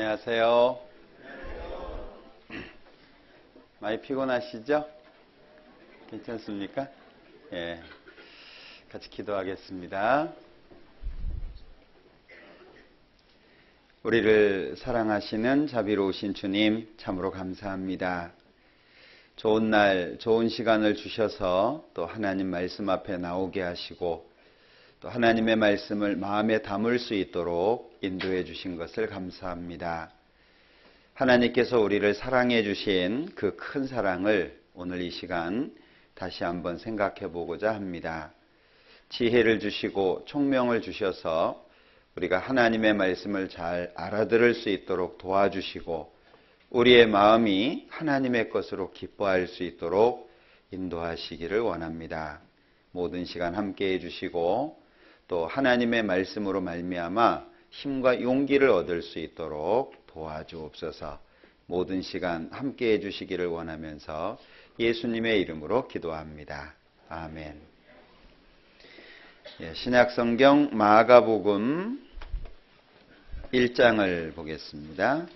안녕하세요. 많이 피곤하시죠? 괜찮습니까? 예. 같이 기도하겠습니다. 우리를 사랑하시는 자비로우신 주님, 참으로 감사합니다. 좋은 날, 좋은 시간을 주셔서 또 하나님 말씀 앞에 나오게 하시고 또 하나님의 말씀을 마음에 담을 수 있도록 인도해 주신 것을 감사합니다. 하나님께서 우리를 사랑해 주신 그 큰 사랑을 오늘 이 시간 다시 한번 생각해 보고자 합니다. 지혜를 주시고 총명을 주셔서 우리가 하나님의 말씀을 잘 알아들을 수 있도록 도와주시고 우리의 마음이 하나님의 것으로 기뻐할 수 있도록 인도하시기를 원합니다. 모든 시간 함께 해주시고 또 하나님의 말씀으로 말미암아 힘과 용기를 얻을 수 있도록 도와주옵소서. 모든 시간 함께 해주시기를 원하면서 예수님의 이름으로 기도합니다. 아멘. 신약성경 마가복음 1장을 보겠습니다.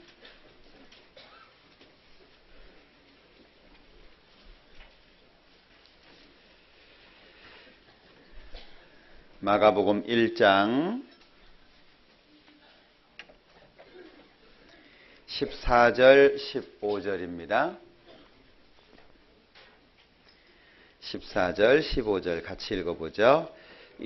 마가복음 1장 14절 15절입니다. 14절 15절 같이 읽어보죠.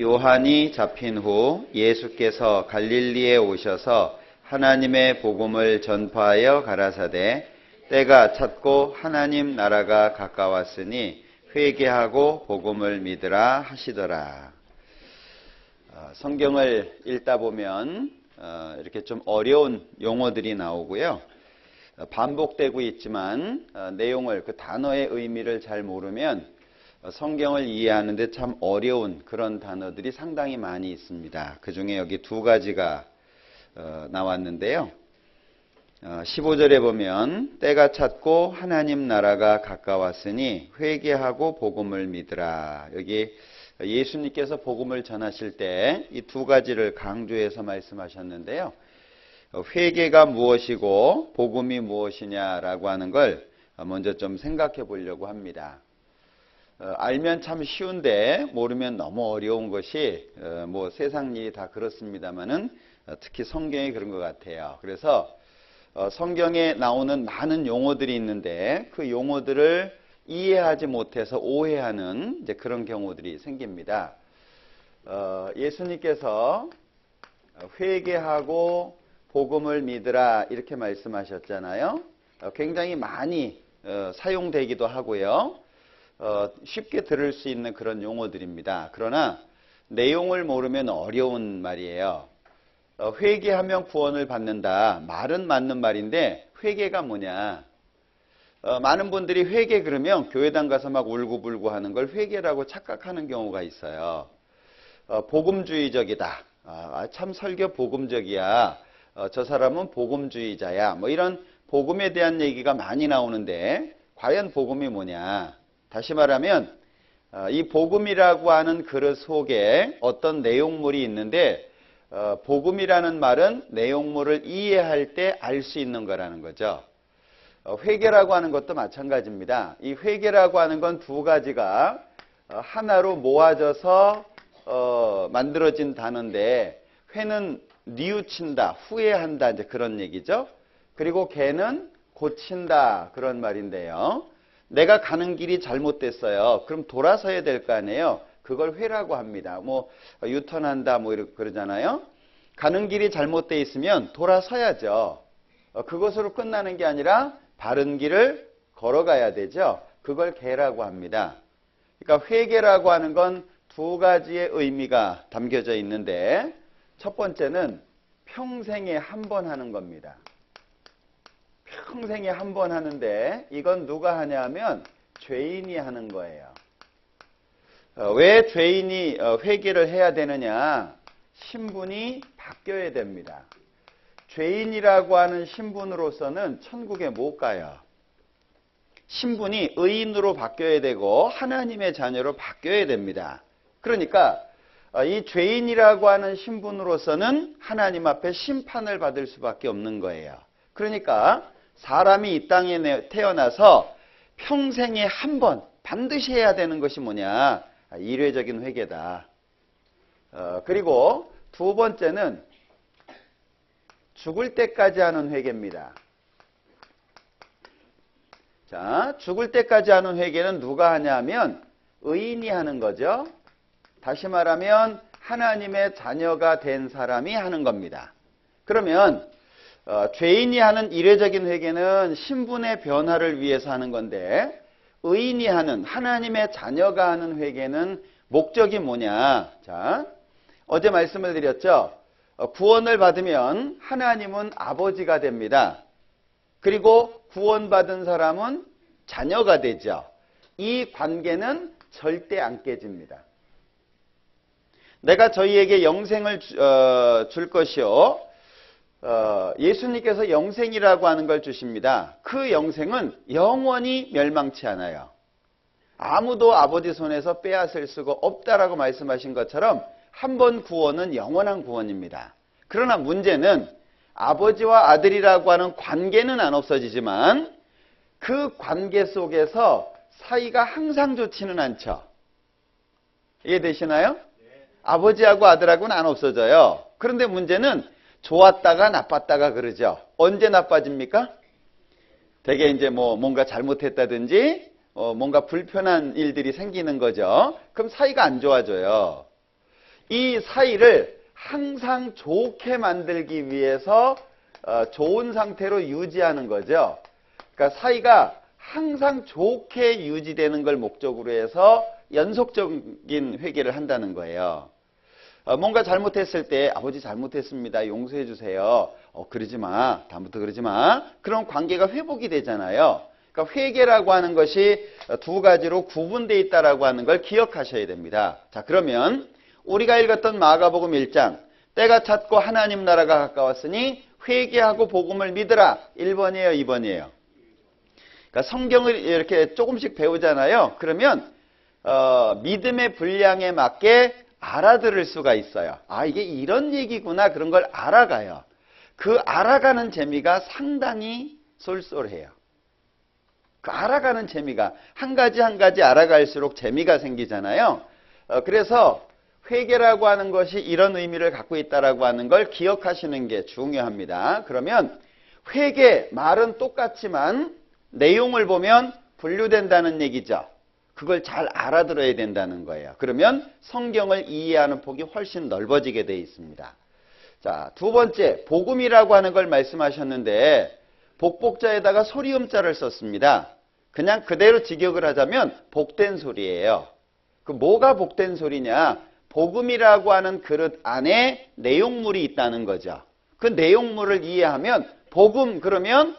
요한이 잡힌 후 예수께서 갈릴리에 오셔서 하나님의 복음을 전파하여 가라사대 때가 찼고 하나님 나라가 가까웠으니 회개하고 복음을 믿으라 하시더라. 성경을 읽다 보면 이렇게 좀 어려운 용어들이 나오고요. 반복되고 있지만 내용을 그 단어의 의미를 잘 모르면 성경을 이해하는데 참 어려운 그런 단어들이 상당히 많이 있습니다. 그 중에 여기 두 가지가 나왔는데요. 15절에 보면 때가 찼고 하나님 나라가 가까웠으니 회개하고 복음을 믿으라. 여기 예수님께서 복음을 전하실 때 이 두 가지를 강조해서 말씀하셨는데요. 회개가 무엇이고 복음이 무엇이냐라고 하는 걸 먼저 좀 생각해 보려고 합니다. 알면 참 쉬운데 모르면 너무 어려운 것이 뭐 세상 일이 다 그렇습니다만은 특히 성경이 그런 것 같아요. 그래서 성경에 나오는 많은 용어들이 있는데 그 용어들을 이해하지 못해서 오해하는 이제 그런 경우들이 생깁니다. 예수님께서 회개하고 복음을 믿으라 이렇게 말씀하셨잖아요. 굉장히 많이 사용되기도 하고요. 쉽게 들을 수 있는 그런 용어들입니다. 그러나 내용을 모르면 어려운 말이에요. 회개하면 구원을 받는다. 말은 맞는 말인데 회개가 뭐냐? 많은 분들이 회개 그러면 교회당 가서 막 울고불고 하는 걸 회개라고 착각하는 경우가 있어요. 복음주의적이다. 참 설교 복음적이야. 저 사람은 복음주의자야. 뭐 이런 복음에 대한 얘기가 많이 나오는데 과연 복음이 뭐냐? 다시 말하면 이 복음이라고 하는 그릇 속에 어떤 내용물이 있는데 복음이라는 말은 내용물을 이해할 때 알 수 있는 거라는 거죠. 회개라고 하는 것도 마찬가지입니다. 이 회개라고 하는 건 두 가지가 하나로 모아져서 만들어진 단어인데 회는 뉘우친다, 후회한다 이제 그런 얘기죠. 그리고 개는 고친다 그런 말인데요. 내가 가는 길이 잘못됐어요. 그럼 돌아서야 될 거 아니에요. 그걸 회라고 합니다. 뭐 유턴한다 뭐 이렇게 그러잖아요. 가는 길이 잘못돼 있으면 돌아서야죠. 그것으로 끝나는 게 아니라 바른 길을 걸어가야 되죠. 그걸 개라고 합니다. 그러니까 회개라고 하는 건 두 가지의 의미가 담겨져 있는데 첫 번째는 평생에 한 번 하는 겁니다. 평생에 한 번 하는데 이건 누가 하냐면 죄인이 하는 거예요. 왜 죄인이 회개를 해야 되느냐? 신분이 바뀌어야 됩니다. 죄인이라고 하는 신분으로서는 천국에 못 가요. 신분이 의인으로 바뀌어야 되고 하나님의 자녀로 바뀌어야 됩니다. 그러니까 이 죄인이라고 하는 신분으로서는 하나님 앞에 심판을 받을 수밖에 없는 거예요. 그러니까 사람이 이 땅에 태어나서 평생에 한 번 반드시 해야 되는 것이 뭐냐? 일회적인 회개다. 그리고 두 번째는 죽을 때까지 하는 회개입니다. 자, 죽을 때까지 하는 회개는 누가 하냐면 의인이 하는 거죠. 다시 말하면 하나님의 자녀가 된 사람이 하는 겁니다. 그러면 죄인이 하는 일회적인 회개는 신분의 변화를 위해서 하는 건데, 의인이 하는, 하나님의 자녀가 하는 회개는 목적이 뭐냐? 자, 어제 말씀을 드렸죠. 구원을 받으면 하나님은 아버지가 됩니다. 그리고 구원받은 사람은 자녀가 되죠. 이 관계는 절대 안 깨집니다. 내가 저희에게 영생을 줄 것이요, 예수님께서 영생이라고 하는 걸 주십니다. 그 영생은 영원히 멸망치 않아요. 아무도 아버지 손에서 빼앗을 수가 없다라고 말씀하신 것처럼 한 번 구원은 영원한 구원입니다. 그러나 문제는 아버지와 아들이라고 하는 관계는 안 없어지지만 그 관계 속에서 사이가 항상 좋지는 않죠. 이해되시나요? 아버지하고 아들하고는 안 없어져요. 그런데 문제는 좋았다가 나빴다가 그러죠. 언제 나빠집니까? 되게 이제 뭔가 잘못했다든지 뭔가 불편한 일들이 생기는 거죠. 그럼 사이가 안 좋아져요. 이 사이를 항상 좋게 만들기 위해서 좋은 상태로 유지하는 거죠. 그러니까 사이가 항상 좋게 유지되는 걸 목적으로 해서 연속적인 회개를 한다는 거예요. 뭔가 잘못했을 때 아버지 잘못했습니다. 용서해 주세요. 그러지 마. 다음부터 그러지 마. 그럼 관계가 회복이 되잖아요. 그러니까 회개라고 하는 것이 두 가지로 구분되어 있다라고 하는 걸 기억하셔야 됩니다. 자, 그러면 우리가 읽었던 마가복음 1장, 때가 찼고 하나님 나라가 가까웠으니 회개하고 복음을 믿으라. 1번이에요, 2번이에요. 그러니까 성경을 이렇게 조금씩 배우잖아요. 그러면 믿음의 분량에 맞게 알아들을 수가 있어요. 아, 이게 이런 얘기구나. 그런 걸 알아가요. 그 알아가는 재미가 상당히 쏠쏠해요. 그 알아가는 재미가 한 가지 한 가지 알아갈수록 재미가 생기잖아요. 그래서 회개라고 하는 것이 이런 의미를 갖고 있다라고 하는 걸 기억하시는 게 중요합니다. 그러면 회개 말은 똑같지만 내용을 보면 분류된다는 얘기죠. 그걸 잘 알아들어야 된다는 거예요. 그러면 성경을 이해하는 폭이 훨씬 넓어지게 되어 있습니다. 자, 두 번째, 복음이라고 하는 걸 말씀하셨는데 복복자에다가 소리음자를 썼습니다. 그냥 그대로 직역을 하자면 복된 소리예요. 그 뭐가 복된 소리냐? 복음이라고 하는 그릇 안에 내용물이 있다는 거죠. 그 내용물을 이해하면 복음 그러면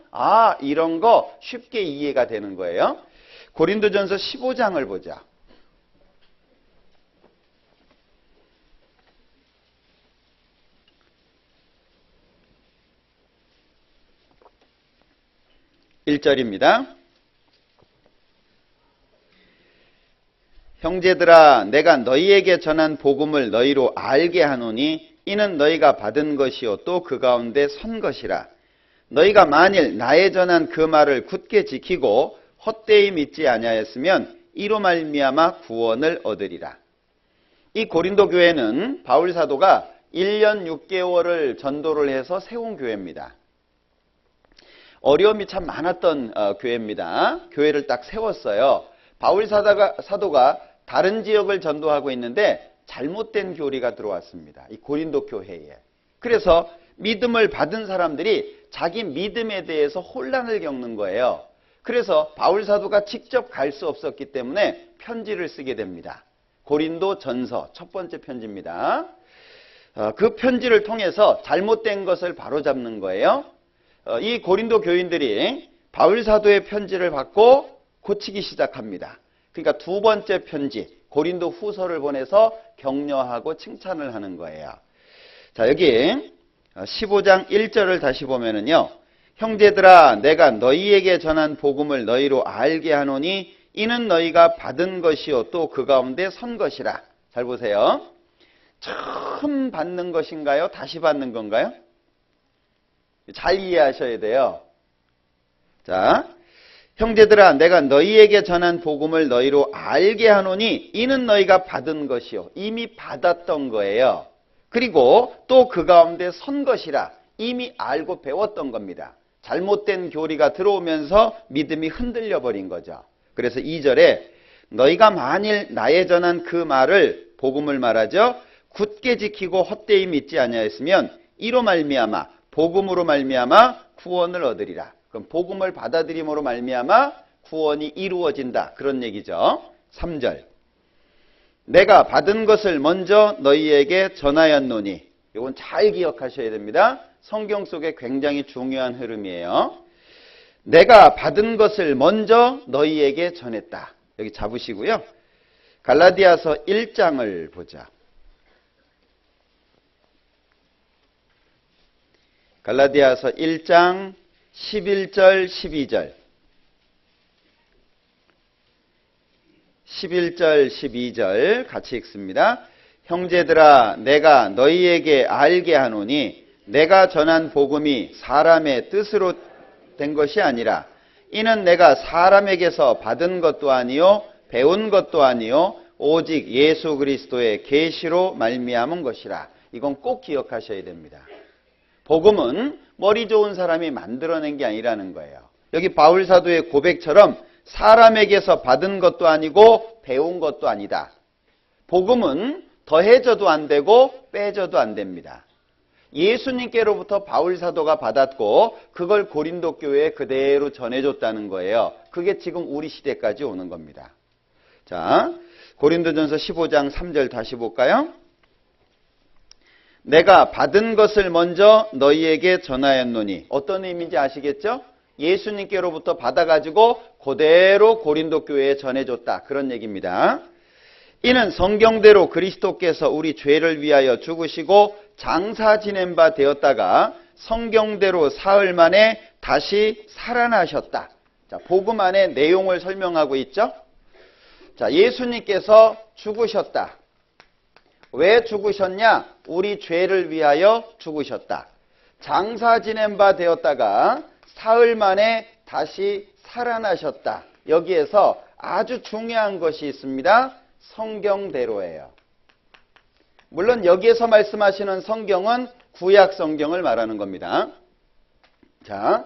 이런 거 쉽게 이해가 되는 거예요. 고린도전서 15장을 보자. (1절입니다) 형제들아, 내가 너희에게 전한 복음을 너희로 알게 하노니 이는 너희가 받은 것이요 또 그 가운데 선 것이라. 너희가 만일 나의 전한 그 말을 굳게 지키고 헛되이 믿지 아니하였으면 이로 말미암아 구원을 얻으리라. 이 고린도 교회는 바울 사도가 1년 6개월을 전도를 해서 세운 교회입니다. 어려움이 참 많았던 교회입니다. 교회를 딱 세웠어요. 바울 사도가 다른 지역을 전도하고 있는데 잘못된 교리가 들어왔습니다. 이 고린도 교회에. 그래서 믿음을 받은 사람들이 자기 믿음에 대해서 혼란을 겪는 거예요. 그래서 바울 사도가 직접 갈 수 없었기 때문에 편지를 쓰게 됩니다. 고린도 전서 첫 번째 편지입니다. 그 편지를 통해서 잘못된 것을 바로잡는 거예요. 이 고린도 교인들이 바울 사도의 편지를 받고 고치기 시작합니다. 그러니까 두 번째 편지 고린도 후서를 보내서 격려하고 칭찬을 하는 거예요. 자, 여기 15장 1절을 다시 보면은요. 형제들아, 내가 너희에게 전한 복음을 너희로 알게 하노니 이는 너희가 받은 것이요 또 그 가운데 선 것이라. 잘 보세요. 처음 받는 것인가요? 다시 받는 건가요? 잘 이해하셔야 돼요. 자, 형제들아 내가 너희에게 전한 복음을 너희로 알게 하노니 이는 너희가 받은 것이요 이미 받았던 거예요. 그리고 또 그 가운데 선 것이라 이미 알고 배웠던 겁니다. 잘못된 교리가 들어오면서 믿음이 흔들려 버린 거죠. 그래서 2절에 너희가 만일 나의 전한 그 말을 복음을 말하죠. 굳게 지키고 헛되이 믿지 아니하였으면 이로 말미암아 복음으로 말미암아 구원을 얻으리라. 그럼 복음을 받아들임으로 말미암아 구원이 이루어진다. 그런 얘기죠. 3절. 내가 받은 것을 먼저 너희에게 전하였노니. 이건 잘 기억하셔야 됩니다. 성경 속에 굉장히 중요한 흐름이에요. 내가 받은 것을 먼저 너희에게 전했다. 여기 잡으시고요. 갈라디아서 1장을 보자. 갈라디아서 1장 11절 12절 11절 12절 같이 읽습니다. 형제들아 내가 너희에게 알게 하노니 내가 전한 복음이 사람의 뜻으로 된 것이 아니라 이는 내가 사람에게서 받은 것도 아니요 배운 것도 아니요 오직 예수 그리스도의 계시로 말미암은 것이라. 이건 꼭 기억하셔야 됩니다. 복음은 머리 좋은 사람이 만들어낸 게 아니라는 거예요. 여기 바울 사도의 고백처럼 사람에게서 받은 것도 아니고 배운 것도 아니다. 복음은 더해져도 안 되고 빼져도 안 됩니다. 예수님께로부터 바울 사도가 받았고 그걸 고린도 교회에 그대로 전해줬다는 거예요. 그게 지금 우리 시대까지 오는 겁니다. 자, 고린도전서 15장 3절 다시 볼까요? 내가 받은 것을 먼저 너희에게 전하였노니. 어떤 의미인지 아시겠죠? 예수님께로부터 받아가지고 그대로 고린도 교회에 전해줬다. 그런 얘기입니다. 이는 성경대로 그리스도께서 우리 죄를 위하여 죽으시고 장사 지낸 바 되었다가 성경대로 사흘 만에 다시 살아나셨다. 자, 복음 안에 내용을 설명하고 있죠? 자, 예수님께서 죽으셨다. 왜 죽으셨냐? 우리 죄를 위하여 죽으셨다. 장사 지낸 바 되었다가 사흘 만에 다시 살아나셨다. 여기에서 아주 중요한 것이 있습니다. 성경대로예요. 물론 여기에서 말씀하시는 성경은 구약 성경을 말하는 겁니다. 자,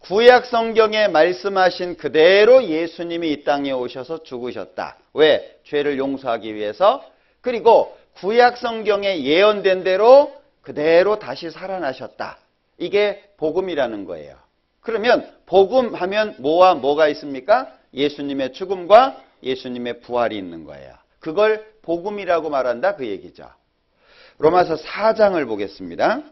구약 성경에 말씀하신 그대로 예수님이 이 땅에 오셔서 죽으셨다. 왜? 죄를 용서하기 위해서. 그리고 구약 성경에 예언된 대로 그대로 다시 살아나셨다. 이게 복음이라는 거예요. 그러면 복음 하면 뭐와 뭐가 있습니까? 예수님의 죽음과 예수님의 부활이 있는 거예요. 그걸 복음이라고 말한다 그 얘기죠. 로마서 4장을 보겠습니다.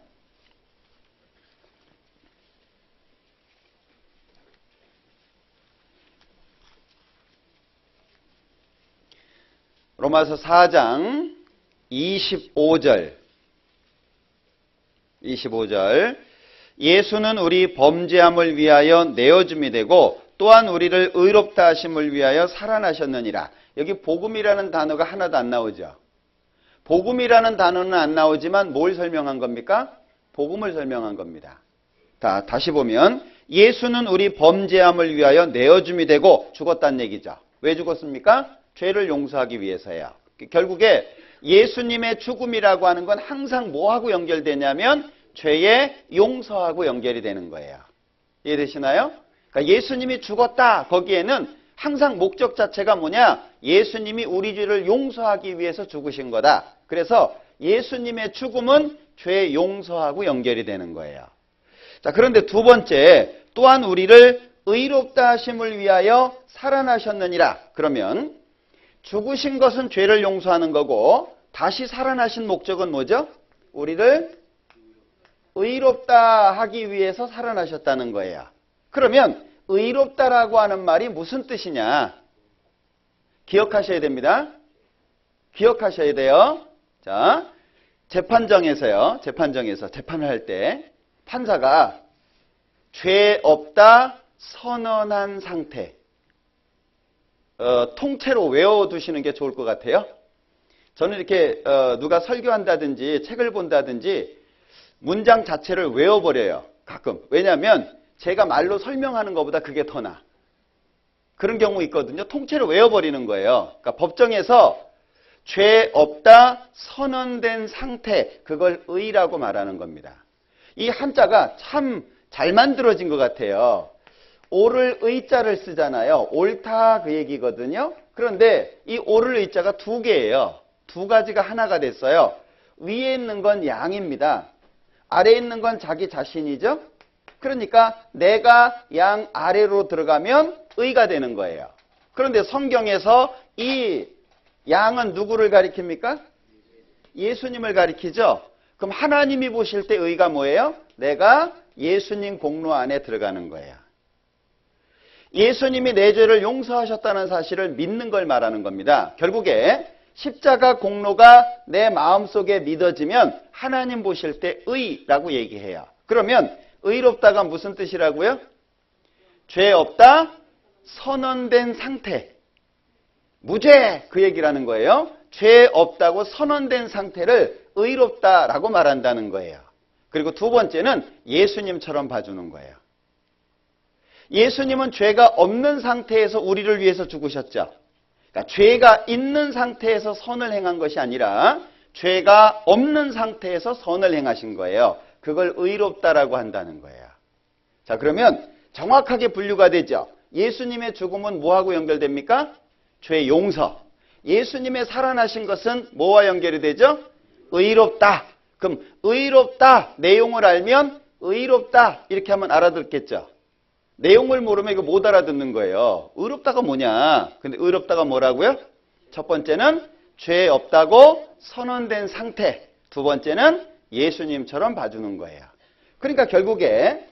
로마서 4장 25절 예수는 우리 범죄함을 위하여 내어줌이 되고 또한 우리를 의롭다 하심을 위하여 살아나셨느니라. 여기 복음이라는 단어가 하나도 안 나오죠. 복음이라는 단어는 안 나오지만 뭘 설명한 겁니까? 복음을 설명한 겁니다. 다시 보면 예수는 우리 범죄함을 위하여 내어줌이 되고 죽었다는 얘기죠. 왜 죽었습니까? 죄를 용서하기 위해서예요. 결국에 예수님의 죽음이라고 하는 건 항상 뭐하고 연결되냐면 죄의 용서하고 연결이 되는 거예요. 이해되시나요? 그러니까 예수님이 죽었다. 거기에는 항상 목적 자체가 뭐냐? 예수님이 우리 죄를 용서하기 위해서 죽으신 거다. 그래서 예수님의 죽음은 죄 용서하고 연결이 되는 거예요. 자, 그런데 두 번째, 또한 우리를 의롭다 하심을 위하여 살아나셨느니라. 그러면 죽으신 것은 죄를 용서하는 거고 다시 살아나신 목적은 뭐죠? 우리를 의롭다 하기 위해서 살아나셨다는 거예요. 그러면 의롭다라고 하는 말이 무슨 뜻이냐? 기억하셔야 됩니다. 기억하셔야 돼요. 자, 재판정에서 재판을 할 때 판사가 죄 없다 선언한 상태 통째로 외워두시는 게 좋을 것 같아요. 저는 이렇게 누가 설교한다든지 책을 본다든지 문장 자체를 외워버려요. 가끔. 왜냐하면 제가 말로 설명하는 것보다 그게 더 나아. 그런 경우 있거든요. 통째로 외워버리는 거예요. 그러니까 법정에서 죄 없다 선언된 상태, 그걸 의라고 말하는 겁니다. 이 한자가 참 잘 만들어진 것 같아요. 옳을 의자를 쓰잖아요. 옳다 그 얘기거든요. 그런데 이 옳을 의자가 두 개예요. 두 가지가 하나가 됐어요. 위에 있는 건 양입니다. 아래에 있는 건 자기 자신이죠. 그러니까 내가 양 아래로 들어가면 의가 되는 거예요. 그런데 성경에서 이 양은 누구를 가리킵니까? 예수님을 가리키죠. 그럼 하나님이 보실 때 의가 뭐예요? 내가 예수님 공로 안에 들어가는 거예요. 예수님이 내 죄를 용서하셨다는 사실을 믿는 걸 말하는 겁니다. 결국에 십자가 공로가 내 마음속에 믿어지면 하나님 보실 때 의라고 얘기해요. 그러면 의롭다가 무슨 뜻이라고요? 죄 없다 선언된 상태. 무죄 그 얘기라는 거예요. 죄 없다고 선언된 상태를 의롭다라고 말한다는 거예요. 그리고 두 번째는 예수님처럼 봐주는 거예요. 예수님은 죄가 없는 상태에서 우리를 위해서 죽으셨죠. 그러니까 죄가 있는 상태에서 선을 행한 것이 아니라 죄가 없는 상태에서 선을 행하신 거예요. 그걸 의롭다라고 한다는 거예요. 자, 그러면 정확하게 분류가 되죠. 예수님의 죽음은 뭐하고 연결됩니까? 죄 용서. 예수님의 살아나신 것은 뭐와 연결이 되죠? 의롭다. 그럼 의롭다 내용을 알면 의롭다 이렇게 하면 알아듣겠죠. 내용을 모르면 이거 못 알아듣는 거예요. 의롭다가 뭐냐? 근데 의롭다가 뭐라고요? 첫 번째는 죄 없다고 선언된 상태. 두 번째는 예수님처럼 봐주는 거예요. 그러니까 결국에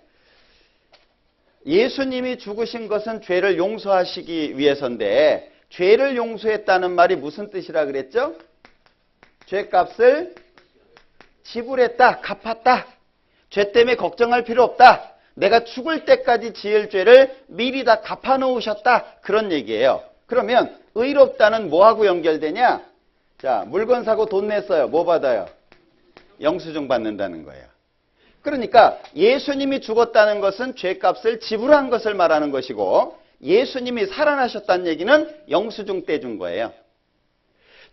예수님이 죽으신 것은 죄를 용서하시기 위해서인데 죄를 용서했다는 말이 무슨 뜻이라 그랬죠? 죄값을 지불했다, 갚았다. 죄 때문에 걱정할 필요 없다. 내가 죽을 때까지 지을 죄를 미리 다 갚아놓으셨다. 그런 얘기예요. 그러면 의롭다는 뭐하고 연결되냐? 자, 물건 사고 돈 냈어요. 뭐 받아요? 영수증 받는다는 거예요. 그러니까 예수님이 죽었다는 것은 죄값을 지불한 것을 말하는 것이고 예수님이 살아나셨다는 얘기는 영수증 떼준 거예요.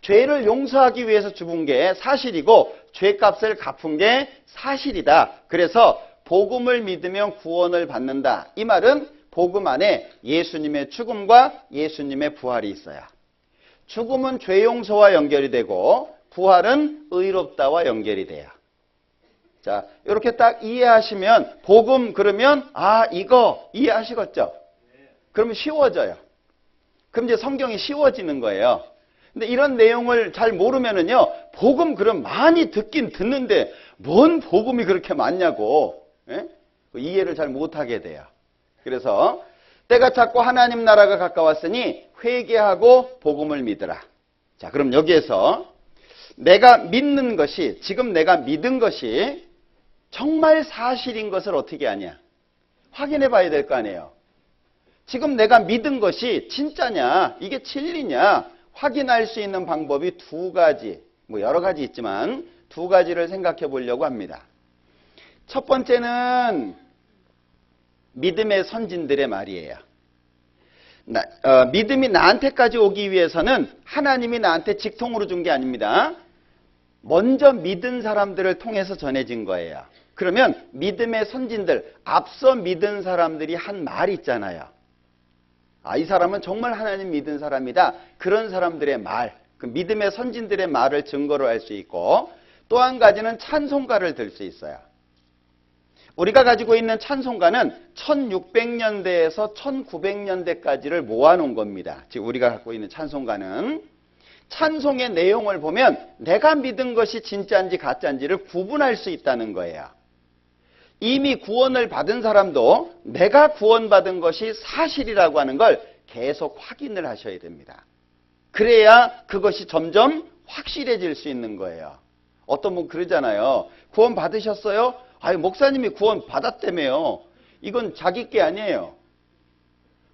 죄를 용서하기 위해서 죽은 게 사실이고 죄값을 갚은 게 사실이다. 그래서 복음을 믿으면 구원을 받는다. 이 말은 복음 안에 예수님의 죽음과 예수님의 부활이 있어요. 죽음은 죄 용서와 연결이 되고 부활은 의롭다와 연결이 돼요. 자, 이렇게 딱 이해하시면 복음 그러면 이거 이해하시겠죠? 그러면 쉬워져요. 그럼 이제 성경이 쉬워지는 거예요. 근데 이런 내용을 잘 모르면은요, 복음 그럼 많이 듣긴 듣는데 뭔 복음이 그렇게 많냐고 이해를 잘 못하게 돼요. 그래서 때가 찼고 하나님 나라가 가까웠으니 회개하고 복음을 믿으라. 자, 그럼 여기에서 내가 믿는 것이 지금 내가 믿은 것이 정말 사실인 것을 어떻게 아냐? 확인해 봐야 될 거 아니에요. 지금 내가 믿은 것이 진짜냐? 이게 진리냐? 확인할 수 있는 방법이 두 가지, 뭐 여러 가지 있지만 두 가지를 생각해 보려고 합니다. 첫 번째는 믿음의 선진들의 말이에요. 믿음이 나한테까지 오기 위해서는 하나님이 나한테 직통으로 준 게 아닙니다. 먼저 믿은 사람들을 통해서 전해진 거예요. 그러면 믿음의 선진들, 앞서 믿은 사람들이 한 말이 있잖아요. 이 사람은 정말 하나님 믿은 사람이다. 그런 사람들의 말, 그 믿음의 선진들의 말을 증거로 할 수 있고 또 한 가지는 찬송가를 들 수 있어요. 우리가 가지고 있는 찬송가는 1600년대에서 1900년대까지를 모아놓은 겁니다. 즉 우리가 갖고 있는 찬송가는 찬송의 내용을 보면 내가 믿은 것이 진짜인지 가짜인지를 구분할 수 있다는 거예요. 이미 구원을 받은 사람도 내가 구원받은 것이 사실이라고 하는 걸 계속 확인을 하셔야 됩니다. 그래야 그것이 점점 확실해질 수 있는 거예요. 어떤 분 그러잖아요. 구원 받으셨어요? 목사님이 구원 받았다며요. 이건 자기 게 아니에요.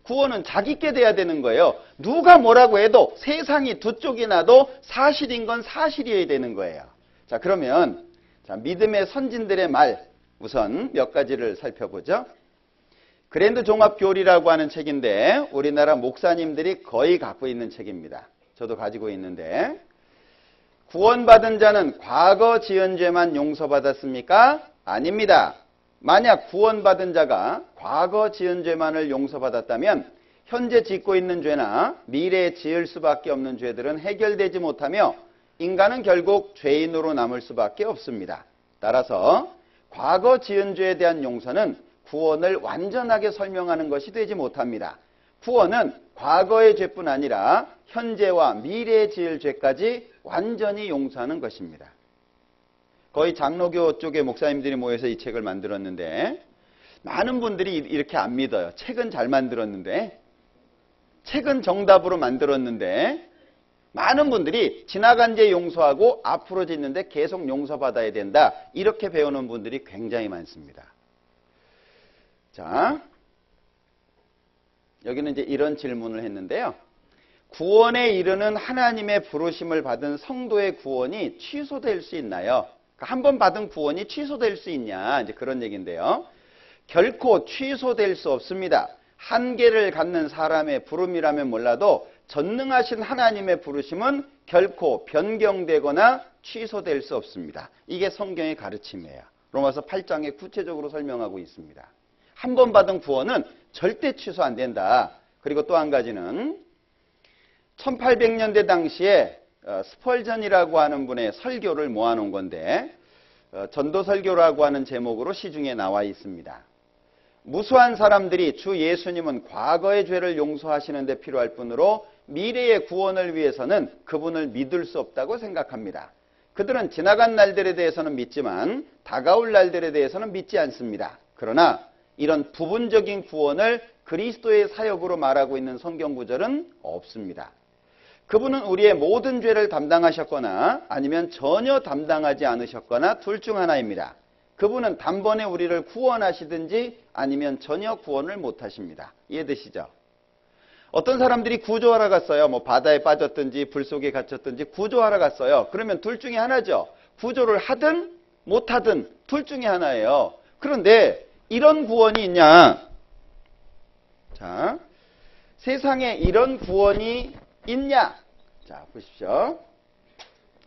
구원은 자기께 돼야 되는 거예요. 누가 뭐라고 해도 세상이 두 쪽이 나도 사실인 건 사실이어야 되는 거예요. 자, 그러면 믿음의 선진들의 말 우선 몇 가지를 살펴보죠. 그랜드 종합교리라고 하는 책인데 우리나라 목사님들이 거의 갖고 있는 책입니다. 저도 가지고 있는데 구원받은 자는 과거 지은 죄만 용서받았습니까? 아닙니다. 만약 구원받은 자가 과거 지은 죄만을 용서받았다면 현재 짓고 있는 죄나 미래에 지을 수밖에 없는 죄들은 해결되지 못하며 인간은 결국 죄인으로 남을 수밖에 없습니다. 따라서 과거 지은 죄에 대한 용서는 구원을 완전하게 설명하는 것이 되지 못합니다. 구원은 과거의 죄뿐 아니라 현재와 미래에 지을 죄까지 완전히 용서하는 것입니다. 거의 장로교 쪽의 목사님들이 모여서 이 책을 만들었는데 많은 분들이 이렇게 안 믿어요. 책은 잘 만들었는데, 책은 정답으로 만들었는데 많은 분들이 지나간 죄 용서하고 앞으로 짓는데 계속 용서받아야 된다. 이렇게 배우는 분들이 굉장히 많습니다. 자, 여기는 이제 이런 질문을 했는데요. 구원에 이르는 하나님의 부르심을 받은 성도의 구원이 취소될 수 있나요? 한 번 받은 구원이 취소될 수 있냐? 이제 그런 얘기인데요. 결코 취소될 수 없습니다. 한계를 갖는 사람의 부름이라면 몰라도 전능하신 하나님의 부르심은 결코 변경되거나 취소될 수 없습니다. 이게 성경의 가르침이에요. 로마서 8장에 구체적으로 설명하고 있습니다. 한 번 받은 구원은 절대 취소 안 된다. 그리고 또 한 가지는 1800년대 당시에 스펄전이라고 하는 분의 설교를 모아놓은 건데 전도설교라고 하는 제목으로 시중에 나와 있습니다. 무수한 사람들이 주 예수님은 과거의 죄를 용서하시는 데 필요할 뿐으로 미래의 구원을 위해서는 그분을 믿을 수 없다고 생각합니다. 그들은 지나간 날들에 대해서는 믿지만 다가올 날들에 대해서는 믿지 않습니다. 그러나 이런 부분적인 구원을 그리스도의 사역으로 말하고 있는 성경 구절은 없습니다. 그분은 우리의 모든 죄를 담당하셨거나 아니면 전혀 담당하지 않으셨거나 둘 중 하나입니다. 그분은 단번에 우리를 구원하시든지 아니면 전혀 구원을 못하십니다. 이해되시죠? 어떤 사람들이 구조하러 갔어요. 뭐 바다에 빠졌든지 불 속에 갇혔든지 구조하러 갔어요. 그러면 둘 중에 하나죠. 구조를 하든 못하든 둘 중에 하나예요. 그런데 이런 구원이 있냐? 자, 세상에 이런 구원이 있냐? 자, 보십시오.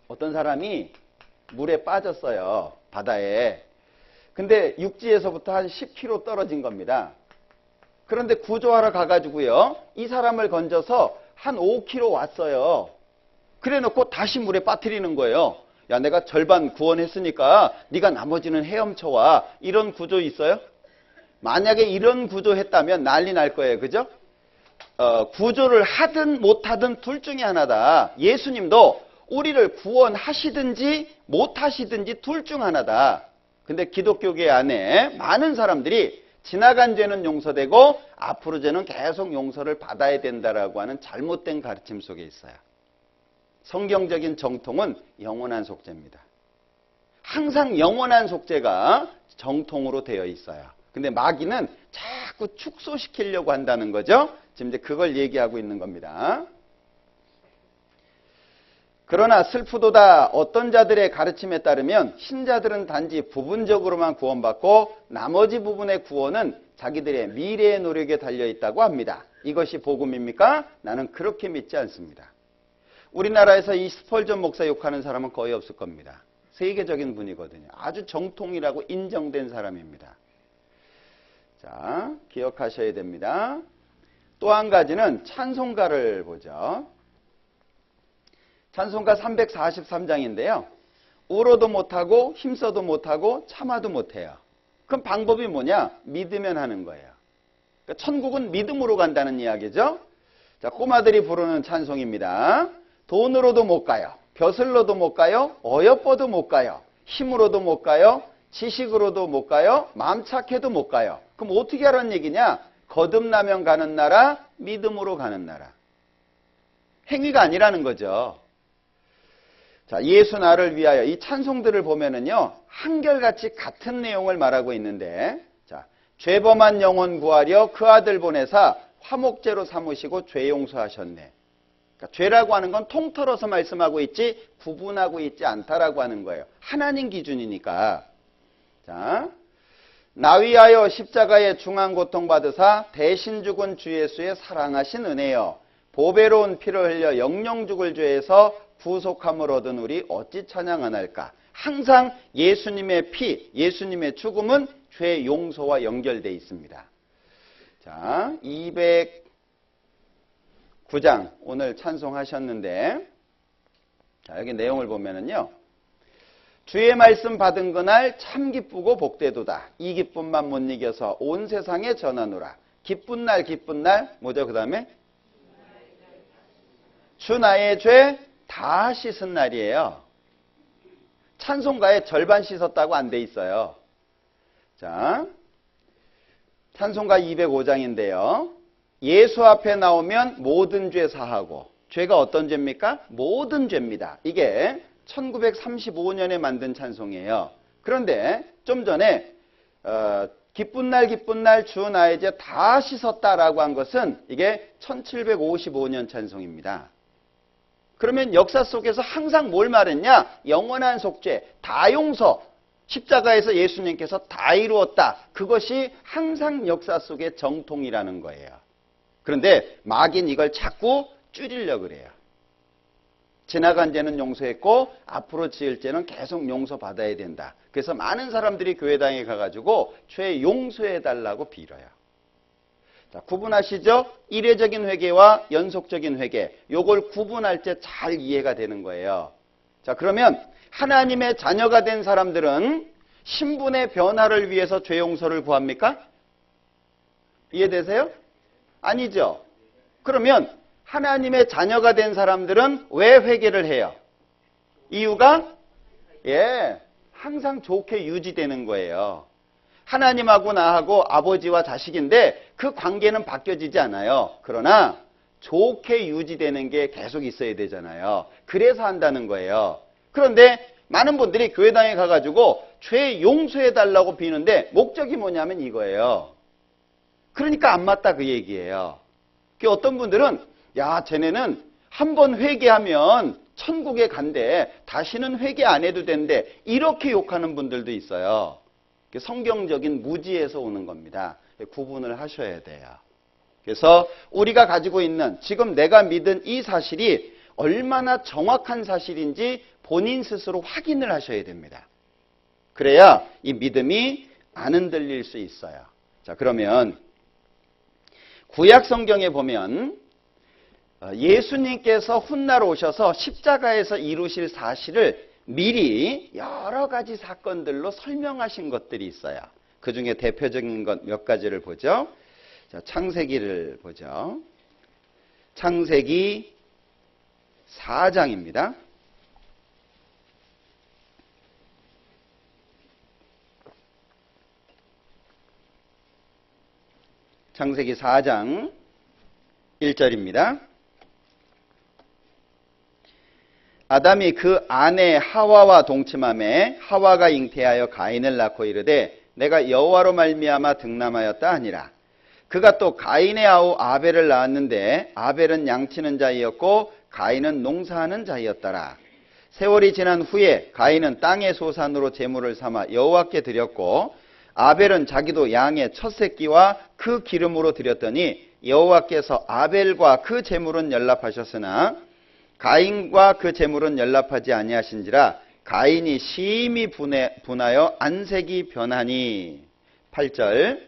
어떤 사람이 물에 빠졌어요. 바다에. 근데 육지에서부터 한 10km 떨어진 겁니다. 그런데 구조하러 가가지고요. 이 사람을 건져서 한 5km 왔어요. 그래 놓고 다시 물에 빠뜨리는 거예요. 야, 내가 절반 구원했으니까 네가 나머지는 헤엄쳐 와. 이런 구조 있어요? 만약에 이런 구조 했다면 난리 날 거예요. 그죠? 구조를 하든 못하든 둘 중에 하나다. 예수님도 우리를 구원하시든지 못하시든지 둘 중 하나다. 근데 기독교계 안에 많은 사람들이 지나간 죄는 용서되고 앞으로 죄는 계속 용서를 받아야 된다라고 하는 잘못된 가르침 속에 있어요. 성경적인 정통은 영원한 속죄입니다. 항상 영원한 속죄가 정통으로 되어 있어요. 근데 마귀는 자꾸 축소시키려고 한다는 거죠. 지금 이제 그걸 얘기하고 있는 겁니다. 그러나 슬프도다 어떤 자들의 가르침에 따르면 신자들은 단지 부분적으로만 구원받고 나머지 부분의 구원은 자기들의 미래의 노력에 달려있다고 합니다. 이것이 복음입니까? 나는 그렇게 믿지 않습니다. 우리나라에서 이 스펄전 목사 욕하는 사람은 거의 없을 겁니다. 세계적인 분이거든요. 아주 정통이라고 인정된 사람입니다. 자, 기억하셔야 됩니다. 또 한 가지는 찬송가를 보죠. 찬송가 343장인데요. 울어도 못하고 힘써도 못하고 참아도 못해요. 그럼 방법이 뭐냐? 믿으면 하는 거예요. 그러니까 천국은 믿음으로 간다는 이야기죠. 자, 꼬마들이 부르는 찬송입니다. 돈으로도 못 가요. 벼슬로도 못 가요. 어여뻐도 못 가요. 힘으로도 못 가요. 지식으로도 못 가요. 마음 착해도 못 가요. 그럼 어떻게 하라는 얘기냐? 거듭나면 가는 나라, 믿음으로 가는 나라. 행위가 아니라는 거죠. 자, 예수 나를 위하여 이 찬송들을 보면은요, 한결같이 같은 내용을 말하고 있는데, 자, 죄범한 영혼 구하려 그 아들 보내사 화목제로 삼으시고 죄 용서하셨네. 그러니까 죄라고 하는 건 통틀어서 말씀하고 있지 구분하고 있지 않다라고 하는 거예요. 하나님 기준이니까. 자, 나위하여 십자가에 중한 고통 받으사 대신 죽은 주 예수의 사랑하신 은혜여 보배로운 피를 흘려 영영 죽을 죄에서 구속함을 얻은 우리 어찌 찬양 안 할까. 항상 예수님의 피, 예수님의 죽음은 죄 용서와 연결되어 있습니다. 자, 209장 오늘 찬송하셨는데, 자, 여기 내용을 보면은요. 주의 말씀 받은 그날 참 기쁘고 복되도다. 이 기쁨만 못 이겨서 온 세상에 전하노라. 기쁜 날 기쁜 날 뭐죠? 그 다음에 주 나의 죄 다 씻은 날이에요. 찬송가에 절반 씻었다고 안 돼 있어요. 자, 찬송가 205장인데요. 예수 앞에 나오면 모든 죄 사하고, 죄가 어떤 죄입니까? 모든 죄입니다. 이게 1935년에 만든 찬송이에요. 그런데 좀 전에 기쁜 날 주 나의 죄 다 씻었다라고 한 것은 이게 1755년 찬송입니다. 그러면 역사 속에서 항상 뭘 말했냐? 영원한 속죄, 다 용서, 십자가에서 예수님께서 다 이루었다. 그것이 항상 역사 속의 정통이라는 거예요. 그런데 마귀는 이걸 자꾸 줄이려고 그래요. 지나간 죄는 용서했고 앞으로 지을 죄는 계속 용서받아야 된다. 그래서 많은 사람들이 교회당에 가가지고 죄 용서해달라고 빌어요. 자, 구분하시죠? 이례적인 회개와 연속적인 회개. 요걸 구분할 때 잘 이해가 되는 거예요. 자, 그러면 하나님의 자녀가 된 사람들은 신분의 변화를 위해서 죄 용서를 구합니까? 이해되세요? 아니죠. 그러면 하나님의 자녀가 된 사람들은 왜 회개를 해요? 이유가 항상 좋게 유지되는 거예요. 하나님하고 나하고 아버지와 자식인데 그 관계는 바뀌어지지 않아요. 그러나 좋게 유지되는 게 계속 있어야 되잖아요. 그래서 한다는 거예요. 그런데 많은 분들이 교회당에 가가지고 죄 용서해달라고 비는데 목적이 뭐냐면 이거예요. 그러니까 안 맞다 그 얘기예요. 어떤 분들은 야, 쟤네는 한번 회개하면 천국에 간대. 다시는 회개 안 해도 된대. 이렇게 욕하는 분들도 있어요. 성경적인 무지에서 오는 겁니다. 구분을 하셔야 돼요. 그래서 우리가 가지고 있는 지금 내가 믿은 이 사실이 얼마나 정확한 사실인지 본인 스스로 확인을 하셔야 됩니다. 그래야 이 믿음이 안 흔들릴 수 있어요. 자, 그러면 구약 성경에 보면 예수님께서 훗날 오셔서 십자가에서 이루실 사실을 미리 여러 가지 사건들로 설명하신 것들이 있어요. 그 중에 대표적인 것 몇 가지를 보죠. 자, 창세기를 보죠. 창세기 4장입니다. 창세기 4장 1절입니다. 아담이 그 아내 하와와 동침하매 하와가 잉태하여 가인을 낳고 이르되 내가 여호와로 말미암아 득남하였다 하니라. 그가 또 가인의 아우 아벨을 낳았는데 아벨은 양치는 자이었고 가인은 농사하는 자이었더라. 세월이 지난 후에 가인은 땅의 소산으로 제물을 삼아 여호와께 드렸고 아벨은 자기도 양의 첫 새끼와 그 기름으로 드렸더니 여호와께서 아벨과 그 제물은 연락하셨으나 가인과 그 제물은 연락하지 아니하신지라 가인이 심히 분하여 안색이 변하니. 8절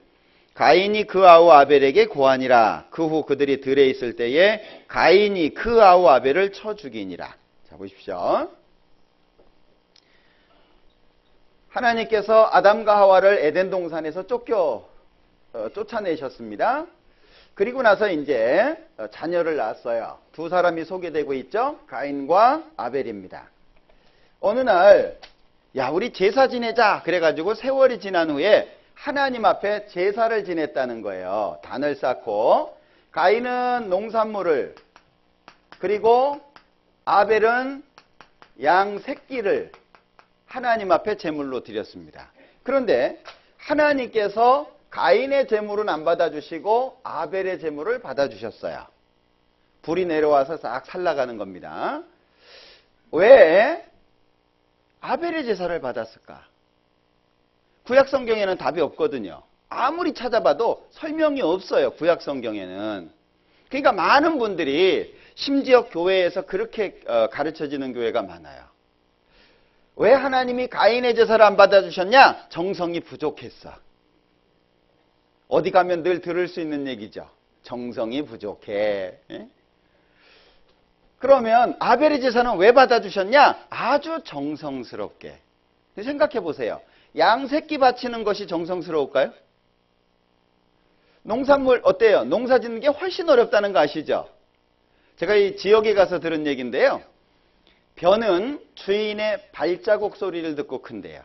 가인이 그 아우 아벨에게 고하니라. 그 후 그들이 들에 있을 때에 가인이 그 아우 아벨을 쳐 죽이니라. 자, 보십시오. 하나님께서 아담과 하와를 에덴 동산에서 쫓아내셨습니다. 그리고 나서 이제 자녀를 낳았어요. 두 사람이 소개되고 있죠. 가인과 아벨입니다. 어느 날 야, 우리 제사 지내자 그래가지고 세월이 지난 후에 하나님 앞에 제사를 지냈다는 거예요. 단을 쌓고 가인은 농산물을, 그리고 아벨은 양 새끼를 하나님 앞에 제물로 드렸습니다. 그런데 하나님께서 가인의 제물은 안 받아주시고 아벨의 제물을 받아주셨어요. 불이 내려와서 싹 살라가는 겁니다. 왜 아벨의 제사를 받았을까? 구약 성경에는 답이 없거든요. 아무리 찾아봐도 설명이 없어요. 구약 성경에는. 그러니까 많은 분들이 심지어 교회에서 그렇게 가르쳐지는 교회가 많아요. 왜 하나님이 가인의 제사를 안 받아주셨냐? 정성이 부족했어. 어디 가면 늘 들을 수 있는 얘기죠. 정성이 부족해. 예? 그러면 아벨의 제사는 왜 받아주셨냐? 아주 정성스럽게. 생각해 보세요. 양 새끼 바치는 것이 정성스러울까요? 농산물 어때요? 농사 짓는 게 훨씬 어렵다는 거 아시죠? 제가 이 지역에 가서 들은 얘기인데요. 벼는 주인의 발자국 소리를 듣고 큰대요.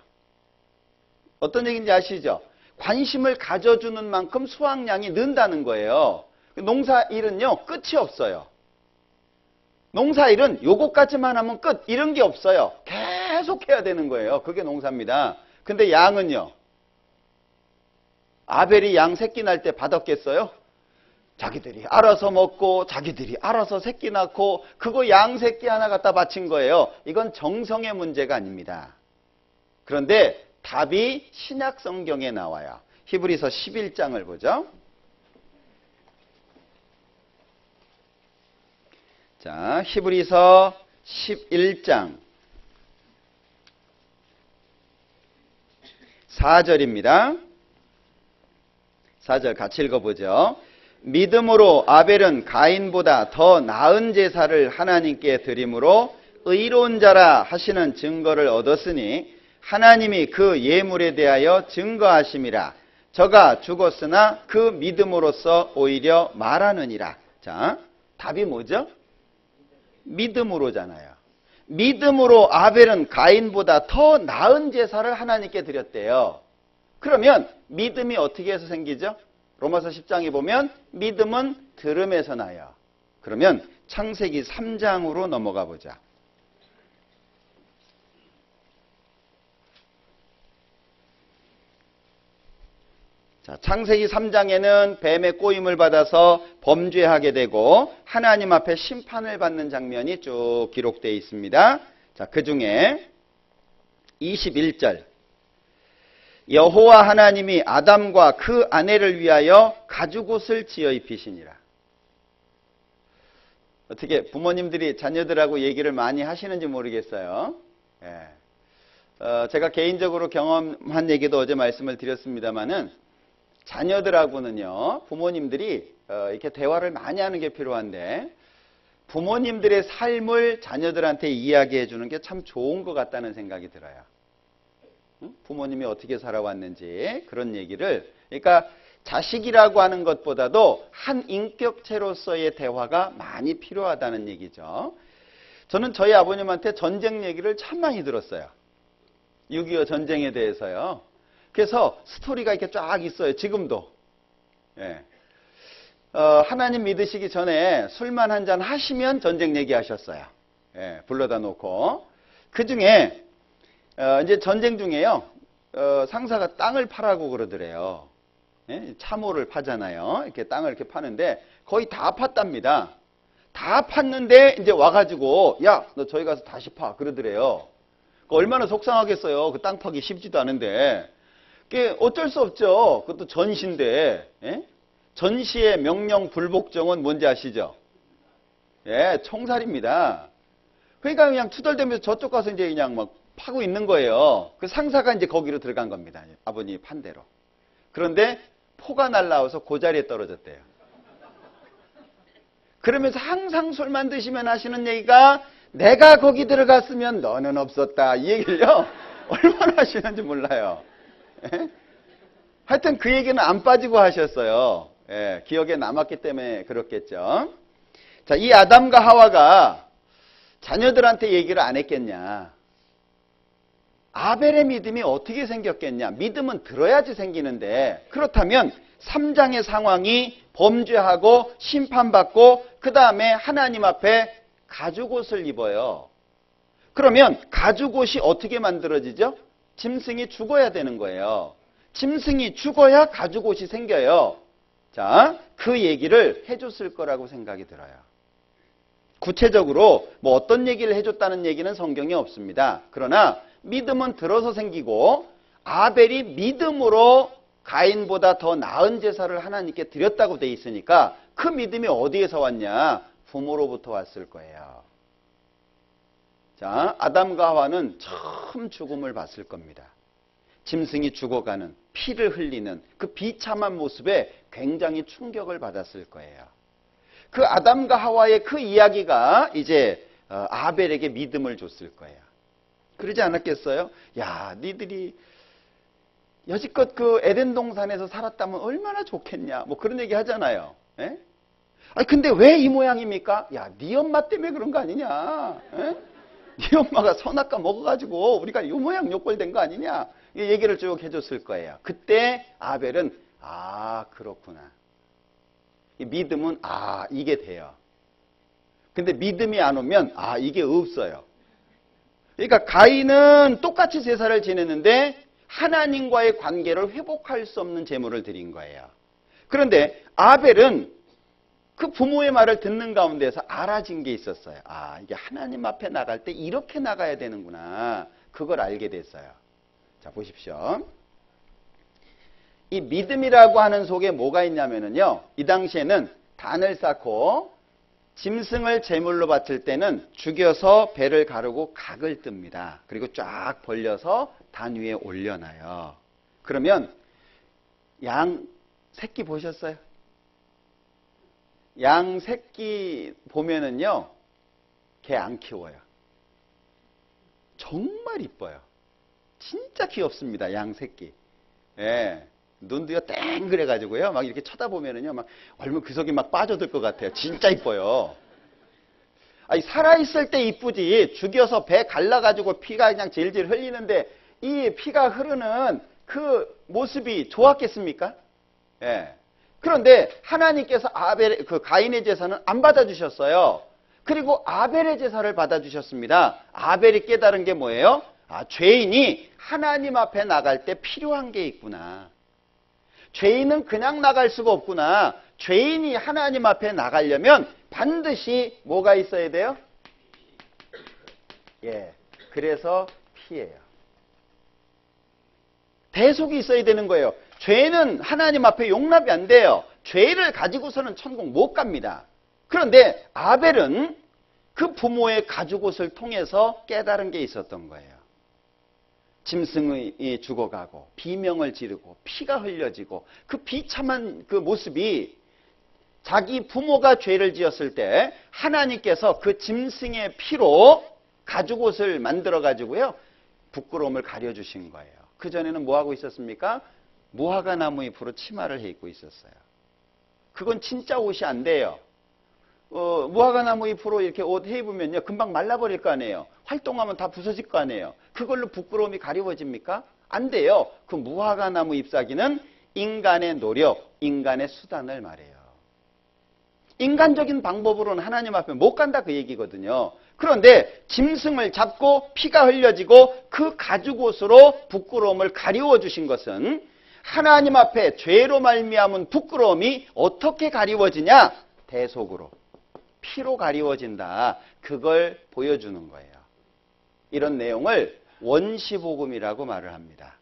어떤 얘기인지 아시죠? 관심을 가져주는 만큼 수확량이 는다는 거예요. 농사일은요, 끝이 없어요. 농사일은 요것까지만 하면 끝, 이런 게 없어요. 계속 해야 되는 거예요. 그게 농사입니다. 근데 양은요, 아벨이 양 새끼 날 때 받았겠어요? 자기들이 알아서 먹고 자기들이 알아서 새끼 낳고 그거 양 새끼 하나 갖다 바친 거예요. 이건 정성의 문제가 아닙니다. 그런데 답이 신약 성경에 나와요. 히브리서 11장을 보죠. 자, 히브리서 11장 4절입니다. 4절 같이 읽어보죠. 믿음으로 아벨은 가인보다 더 나은 제사를 하나님께 드림으로 의로운 자라 하시는 증거를 얻었으니 하나님이 그 예물에 대하여 증거하심이라. 저가 죽었으나 그 믿음으로써 오히려 말하느니라. 자, 답이 뭐죠? 믿음으로잖아요. 믿음으로 아벨은 가인보다 더 나은 제사를 하나님께 드렸대요. 그러면 믿음이 어떻게 해서 생기죠? 로마서 10장에 보면 믿음은 들음에서 나요. 그러면 창세기 3장으로 넘어가 보자. 자, 창세기 3장에는 뱀의 꼬임을 받아서 범죄하게 되고 하나님 앞에 심판을 받는 장면이 쭉 기록되어 있습니다. 자, 그 중에 21절. 여호와 하나님이 아담과 그 아내를 위하여 가죽옷을 지어 입히시니라. 어떻게 부모님들이 자녀들하고 얘기를 많이 하시는지 모르겠어요. 예. 제가 개인적으로 경험한 얘기도 어제 말씀을 드렸습니다마는 자녀들하고는요, 부모님들이 이렇게 대화를 많이 하는 게 필요한데 부모님들의 삶을 자녀들한테 이야기해 주는 게 참 좋은 것 같다는 생각이 들어요. 부모님이 어떻게 살아왔는지 그런 얘기를, 그러니까 자식이라고 하는 것보다도 한 인격체로서의 대화가 많이 필요하다는 얘기죠. 저는 저희 아버님한테 전쟁 얘기를 참 많이 들었어요. 6.25 전쟁에 대해서요. 그래서 스토리가 이렇게 쫙 있어요. 지금도. 예. 하나님 믿으시기 전에 술만 한 잔 하시면 전쟁 얘기하셨어요. 예, 불러다 놓고. 그 중에 이제 전쟁 중에요. 상사가 땅을 파라고 그러더래요. 예? 참호를 파잖아요. 이렇게 땅을 이렇게 파는데 거의 다 팠답니다. 다 팠는데 이제 와가지고 야, 너 저기 가서 다시 파 그러더래요. 얼마나 속상하겠어요. 그 땅 파기 쉽지도 않은데. 그게 어쩔 수 없죠. 그것도 전시인데. 예? 전시의 명령 불복종은 뭔지 아시죠? 예, 총살입니다. 그러니까 그냥 투덜대면서 저쪽 가서 이제 그냥 막 파고 있는 거예요. 그 상사가 이제 거기로 들어간 겁니다. 아버님이 판 대로. 그런데 포가 날라와서 그 자리에 떨어졌대요. 그러면서 항상 술만 드시면 하시는 얘기가 내가 거기 들어갔으면 너는 없었다. 이 얘기를요. 얼마나 하시는지 몰라요. 예? 하여튼 그 얘기는 안 빠지고 하셨어요. 예, 기억에 남았기 때문에 그렇겠죠. 자, 이 아담과 하와가 자녀들한테 얘기를 안 했겠냐. 아벨의 믿음이 어떻게 생겼겠냐. 믿음은 들어야지 생기는데, 그렇다면 3장의 상황이 범죄하고 심판받고 그 다음에 하나님 앞에 가죽옷을 입어요. 그러면 가죽옷이 어떻게 만들어지죠? 짐승이 죽어야 되는 거예요. 짐승이 죽어야 가죽옷이 생겨요. 자, 그 얘기를 해줬을 거라고 생각이 들어요. 구체적으로 뭐 어떤 얘기를 해줬다는 얘기는 성경에 없습니다. 그러나 믿음은 들어서 생기고 아벨이 믿음으로 가인보다 더 나은 제사를 하나님께 드렸다고 돼 있으니까 그 믿음이 어디에서 왔냐? 부모로부터 왔을 거예요. 자, 아담과 하와는 처음 죽음을 봤을 겁니다. 짐승이 죽어가는, 피를 흘리는 그 비참한 모습에 굉장히 충격을 받았을 거예요. 그 아담과 하와의 그 이야기가 이제 아벨에게 믿음을 줬을 거예요. 그러지 않았겠어요? 야, 니들이 여지껏 그 에덴 동산에서 살았다면 얼마나 좋겠냐. 뭐 그런 얘기 하잖아요. 예? 아니 근데 왜 이 모양입니까? 야, 네 엄마 때문에 그런 거 아니냐? 예? 네 엄마가 선악과 먹어가지고 우리가 이 모양 요꼴 된 거 아니냐? 이 얘기를 쭉 해줬을 거예요. 그때 아벨은 아, 그렇구나. 이 믿음은 아, 이게 돼요. 근데 믿음이 안 오면 아, 이게 없어요. 그러니까 가인은 똑같이 제사를 지냈는데 하나님과의 관계를 회복할 수 없는 제물을 드린 거예요. 그런데 아벨은 그 부모의 말을 듣는 가운데서 알아진 게 있었어요. 아, 이게 하나님 앞에 나갈 때 이렇게 나가야 되는구나. 그걸 알게 됐어요. 자, 보십시오. 이 믿음이라고 하는 속에 뭐가 있냐면요. 이 당시에는 단을 쌓고 짐승을 제물로 바칠 때는 죽여서 배를 가르고 각을 뜹니다. 그리고 쫙 벌려서 단 위에 올려놔요. 그러면 양 새끼 보셨어요? 양 새끼 보면은요, 걔 안 키워요. 정말 이뻐요. 진짜 귀엽습니다, 양 새끼. 예. 눈도요, 땡그래가지고요, 막 이렇게 쳐다보면은요, 막, 얼마 그 속이 막 빠져들 것 같아요. 진짜 이뻐요. 아니, 살아있을 때 이쁘지, 죽여서 배 갈라가지고 피가 그냥 질질 흘리는데, 이 피가 흐르는 그 모습이 좋았겠습니까? 예. 그런데 하나님께서 그 가인의 제사는 안 받아주셨어요. 그리고 아벨의 제사를 받아주셨습니다. 아벨이 깨달은 게 뭐예요? 아, 죄인이 하나님 앞에 나갈 때 필요한 게 있구나. 죄인은 그냥 나갈 수가 없구나. 죄인이 하나님 앞에 나가려면 반드시 뭐가 있어야 돼요? 예, 그래서 피예요. 대속이 있어야 되는 거예요. 죄는 하나님 앞에 용납이 안 돼요. 죄를 가지고서는 천국 못 갑니다. 그런데 아벨은 그 부모의 가죽옷을 통해서 깨달은 게 있었던 거예요. 짐승이 죽어가고 비명을 지르고 피가 흘려지고 그 비참한 그 모습이 자기 부모가 죄를 지었을 때 하나님께서 그 짐승의 피로 가죽옷을 만들어 가지고요, 부끄러움을 가려주신 거예요. 그전에는 뭐 하고 있었습니까? 무화과 나무 잎으로 치마를 해 입고 있었어요. 그건 진짜 옷이 안 돼요. 무화과 나무 잎으로 이렇게 옷 해 입으면요, 금방 말라버릴 거 아니에요. 활동하면 다 부서질 거 아니에요. 그걸로 부끄러움이 가리워집니까? 안 돼요. 그 무화과 나무 잎사귀는 인간의 노력, 인간의 수단을 말해요. 인간적인 방법으로는 하나님 앞에 못 간다 그 얘기거든요. 그런데 짐승을 잡고 피가 흘려지고 그 가죽옷으로 부끄러움을 가리워 주신 것은 하나님 앞에 죄로 말미암은 부끄러움이 어떻게 가리워지냐? 대속으로. 피로 가리워진다. 그걸 보여주는 거예요. 이런 내용을 원시복음이라고 말을 합니다.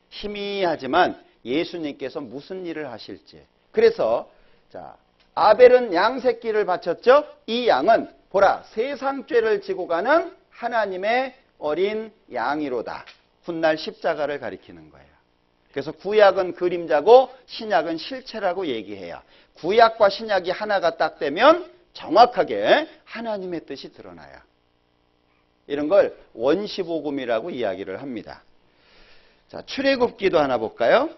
희미하지만 예수님께서 무슨 일을 하실지. 그래서 자, 아벨은 양 새끼를 바쳤죠. 이 양은 보라, 세상 죄를 지고 가는 하나님의 어린 양이로다. 훗날 십자가를 가리키는 거예요. 그래서 구약은 그림자고 신약은 실체라고 얘기해요. 구약과 신약이 하나가 딱 되면 정확하게 하나님의 뜻이 드러나요. 이런 걸 원시복음이라고 이야기를 합니다. 자, 출애굽기도 하나 볼까요?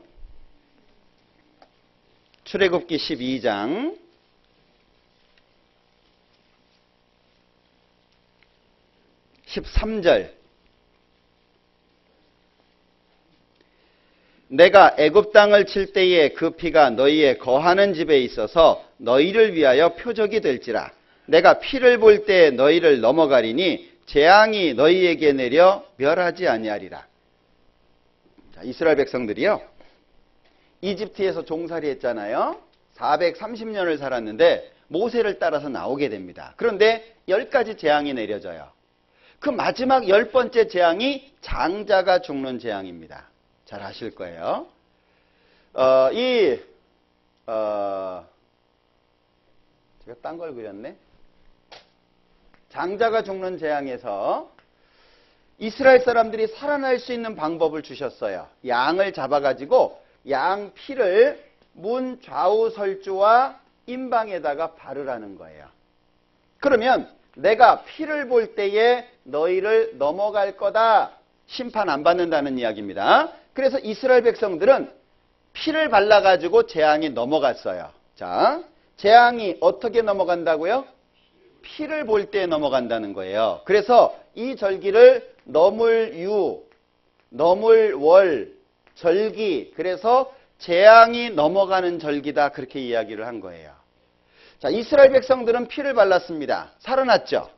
출애굽기 12장 13절. 내가 애굽 땅을 칠 때에 그 피가 너희의 거하는 집에 있어서 너희를 위하여 표적이 될지라. 내가 피를 볼 때 너희를 넘어가리니 재앙이 너희에게 내려 멸하지 아니하리라. 자, 이스라엘 백성들이요, 이집트에서 종살이 했잖아요. 430년을 살았는데 모세를 따라서 나오게 됩니다. 그런데 10가지 재앙이 내려져요. 그 마지막 10번째 재앙이 장자가 죽는 재앙입니다. 잘 아실 거예요. 제가 딴 걸 그렸네. 장자가 죽는 재앙에서 이스라엘 사람들이 살아날 수 있는 방법을 주셨어요. 양을 잡아가지고 양 피를 문 좌우 설주와 임방에다가 바르라는 거예요. 그러면 내가 피를 볼 때에 너희를 넘어갈 거다. 심판 안 받는다는 이야기입니다. 그래서 이스라엘 백성들은 피를 발라가지고 재앙이 넘어갔어요. 자, 재앙이 어떻게 넘어간다고요? 피를 볼 때 넘어간다는 거예요. 그래서 이 절기를 너물유, 너물월, 절기, 그래서 재앙이 넘어가는 절기다, 그렇게 이야기를 한 거예요. 자, 이스라엘 백성들은 피를 발랐습니다. 살아났죠.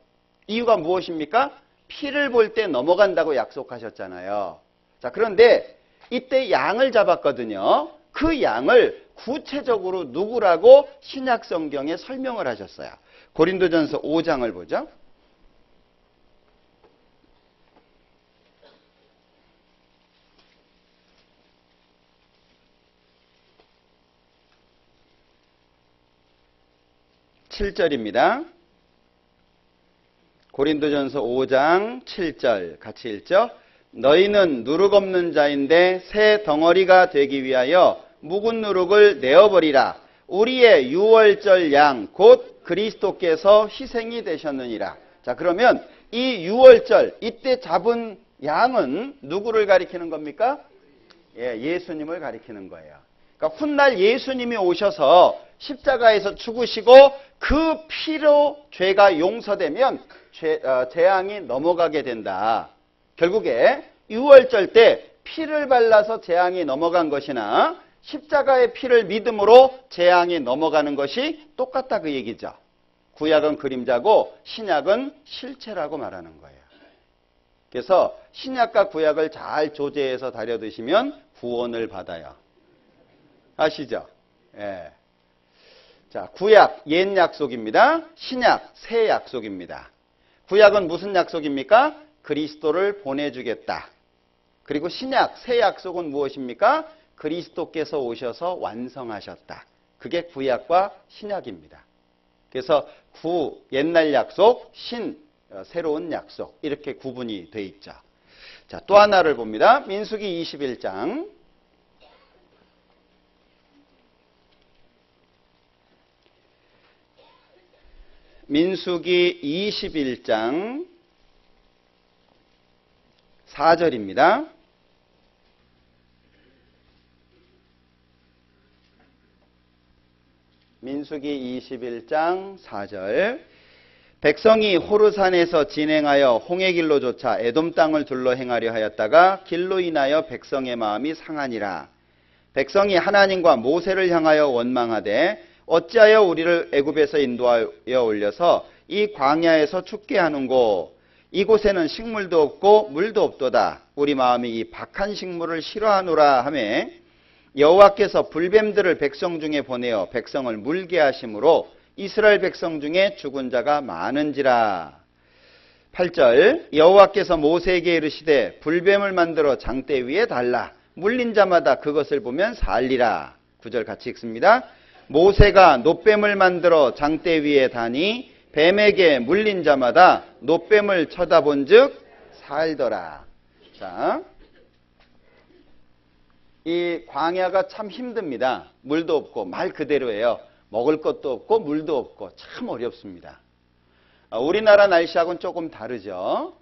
이유가 무엇입니까? 피를 볼 때 넘어간다고 약속하셨잖아요. 자, 그런데 이때 양을 잡았거든요. 그 양을 구체적으로 누구라고 신약 성경에 설명을 하셨어요. 고린도전서 5장을 보죠. (7절입니다) 고린도전서 5장 7절 같이 읽죠. 너희는 누룩 없는 자인데 새 덩어리가 되기 위하여 묵은 누룩을 내어버리라. 우리의 유월절 양 곧 그리스도께서 희생이 되셨느니라. 자, 그러면 이 유월절, 이때 잡은 양은 누구를 가리키는 겁니까? 예수님을 가리키는 거예요. 그러니까 훗날 예수님이 오셔서 십자가에서 죽으시고 그 피로 죄가 용서되면 재앙이 넘어가게 된다. 결국에 유월절 때 피를 발라서 재앙이 넘어간 것이나 십자가의 피를 믿음으로 재앙이 넘어가는 것이 똑같다, 그 얘기죠. 구약은 그림자고 신약은 실체라고 말하는 거예요. 그래서 신약과 구약을 잘 조제해서 다려드시면 구원을 받아요. 아시죠? 예. 자, 구약 옛 약속입니다. 신약 새 약속입니다. 구약은 무슨 약속입니까? 그리스도를 보내주겠다. 그리고 신약 새 약속은 무엇입니까? 그리스도께서 오셔서 완성하셨다. 그게 구약과 신약입니다. 그래서 구 옛날 약속, 신 새로운 약속, 이렇게 구분이 돼 있죠. 자, 또 하나를 봅니다. 민수기 21장. 민수기 21장 4절입니다. 민수기 21장 4절. 백성이 호르산에서 진행하여 홍해길로 조차 에돔 땅을 둘러 행하려 하였다가 길로 인하여 백성의 마음이 상하니라. 백성이 하나님과 모세를 향하여 원망하되 어찌하여 우리를 애굽에서 인도하여 올려서 이 광야에서 죽게 하는고. 이곳에는 식물도 없고 물도 없도다. 우리 마음이 이 박한 식물을 싫어하노라 하며 여호와께서 불뱀들을 백성 중에 보내어 백성을 물게 하심으로 이스라엘 백성 중에 죽은 자가 많은지라. 8절. 여호와께서 모세에게 이르시되 불뱀을 만들어 장대 위에 달라. 물린 자마다 그것을 보면 살리라. 9절 같이 읽습니다. 모세가 놋뱀을 만들어 장대 위에 다니 뱀에게 물린 자마다 놋뱀을 쳐다본 즉 살더라. 자, 이 광야가 참 힘듭니다. 물도 없고 말 그대로예요. 먹을 것도 없고 물도 없고 참 어렵습니다. 우리나라 날씨하고는 조금 다르죠.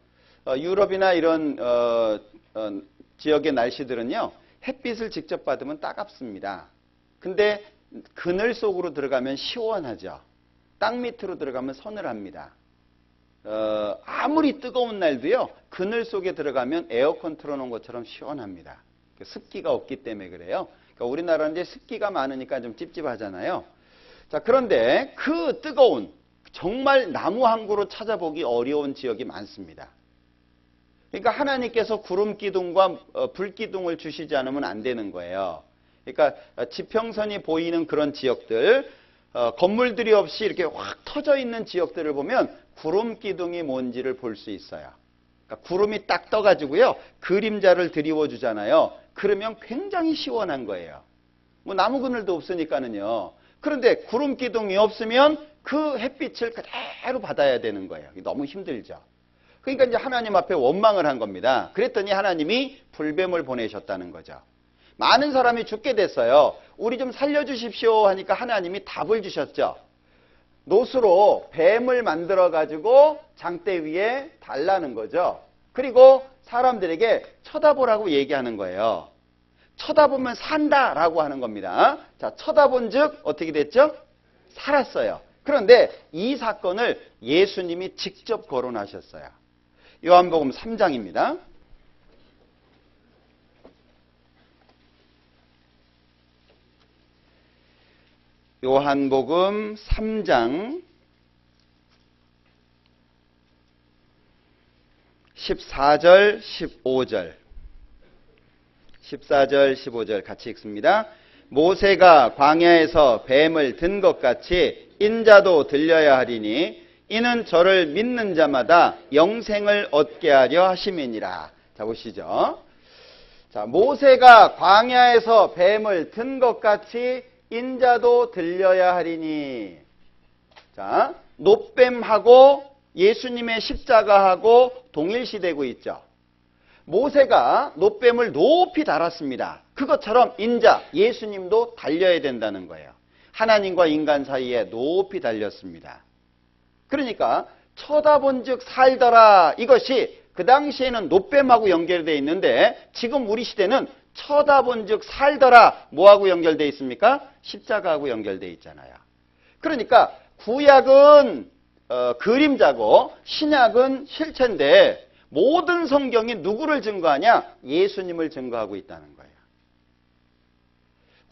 유럽이나 이런 지역의 날씨들은요, 햇빛을 직접 받으면 따갑습니다. 근데 그늘 속으로 들어가면 시원하죠. 땅 밑으로 들어가면 서늘합니다. 아무리 뜨거운 날도요, 그늘 속에 들어가면 에어컨 틀어놓은 것처럼 시원합니다. 습기가 없기 때문에 그래요. 그러니까 우리나라는 이제 습기가 많으니까 좀 찝찝하잖아요. 자, 그런데 그 뜨거운, 정말 나무 한 그루 찾아보기 어려운 지역이 많습니다. 그러니까 하나님께서 구름 기둥과 불 기둥을 주시지 않으면 안 되는 거예요. 그러니까 지평선이 보이는 그런 지역들, 건물들이 없이 이렇게 확 터져 있는 지역들을 보면 구름 기둥이 뭔지를 볼 수 있어요. 그러니까 구름이 딱 떠가지고요, 그림자를 드리워 주잖아요. 그러면 굉장히 시원한 거예요. 뭐 나무 그늘도 없으니까는요. 그런데 구름 기둥이 없으면 그 햇빛을 그대로 받아야 되는 거예요. 너무 힘들죠. 그러니까 이제 하나님 앞에 원망을 한 겁니다. 그랬더니 하나님이 불뱀을 보내셨다는 거죠. 많은 사람이 죽게 됐어요. 우리 좀 살려주십시오 하니까 하나님이 답을 주셨죠. 노수로 뱀을 만들어 가지고 장대 위에 달라는 거죠. 그리고 사람들에게 쳐다보라고 얘기하는 거예요. 쳐다보면 산다라고 하는 겁니다. 자, 쳐다본 즉 어떻게 됐죠? 살았어요. 그런데 이 사건을 예수님이 직접 거론하셨어요. 요한복음 3장입니다. 요한복음 3장 14절 15절 14절 15절 같이 읽습니다. 모세가 광야에서 뱀을 든 것 같이 인자도 들려야 하리니 이는 저를 믿는 자마다 영생을 얻게 하려 하심이니라. 자, 보시죠. 자, 모세가 광야에서 뱀을 든 것 같이 인자도 들려야 하리니. 자, 놋뱀하고 예수님의 십자가하고 동일시되고 있죠. 모세가 놋뱀을 높이 달았습니다. 그것처럼 인자, 예수님도 달려야 된다는 거예요. 하나님과 인간 사이에 높이 달렸습니다. 그러니까 쳐다본 즉 살더라, 이것이 그 당시에는 놋뱀하고 연결되어 있는데 지금 우리 시대는 쳐다본 즉 살더라, 뭐하고 연결되어 있습니까? 십자가하고 연결되어 있잖아요. 그러니까 구약은 그림자고 신약은 실체인데 모든 성경이 누구를 증거하냐? 예수님을 증거하고 있다는 거예요.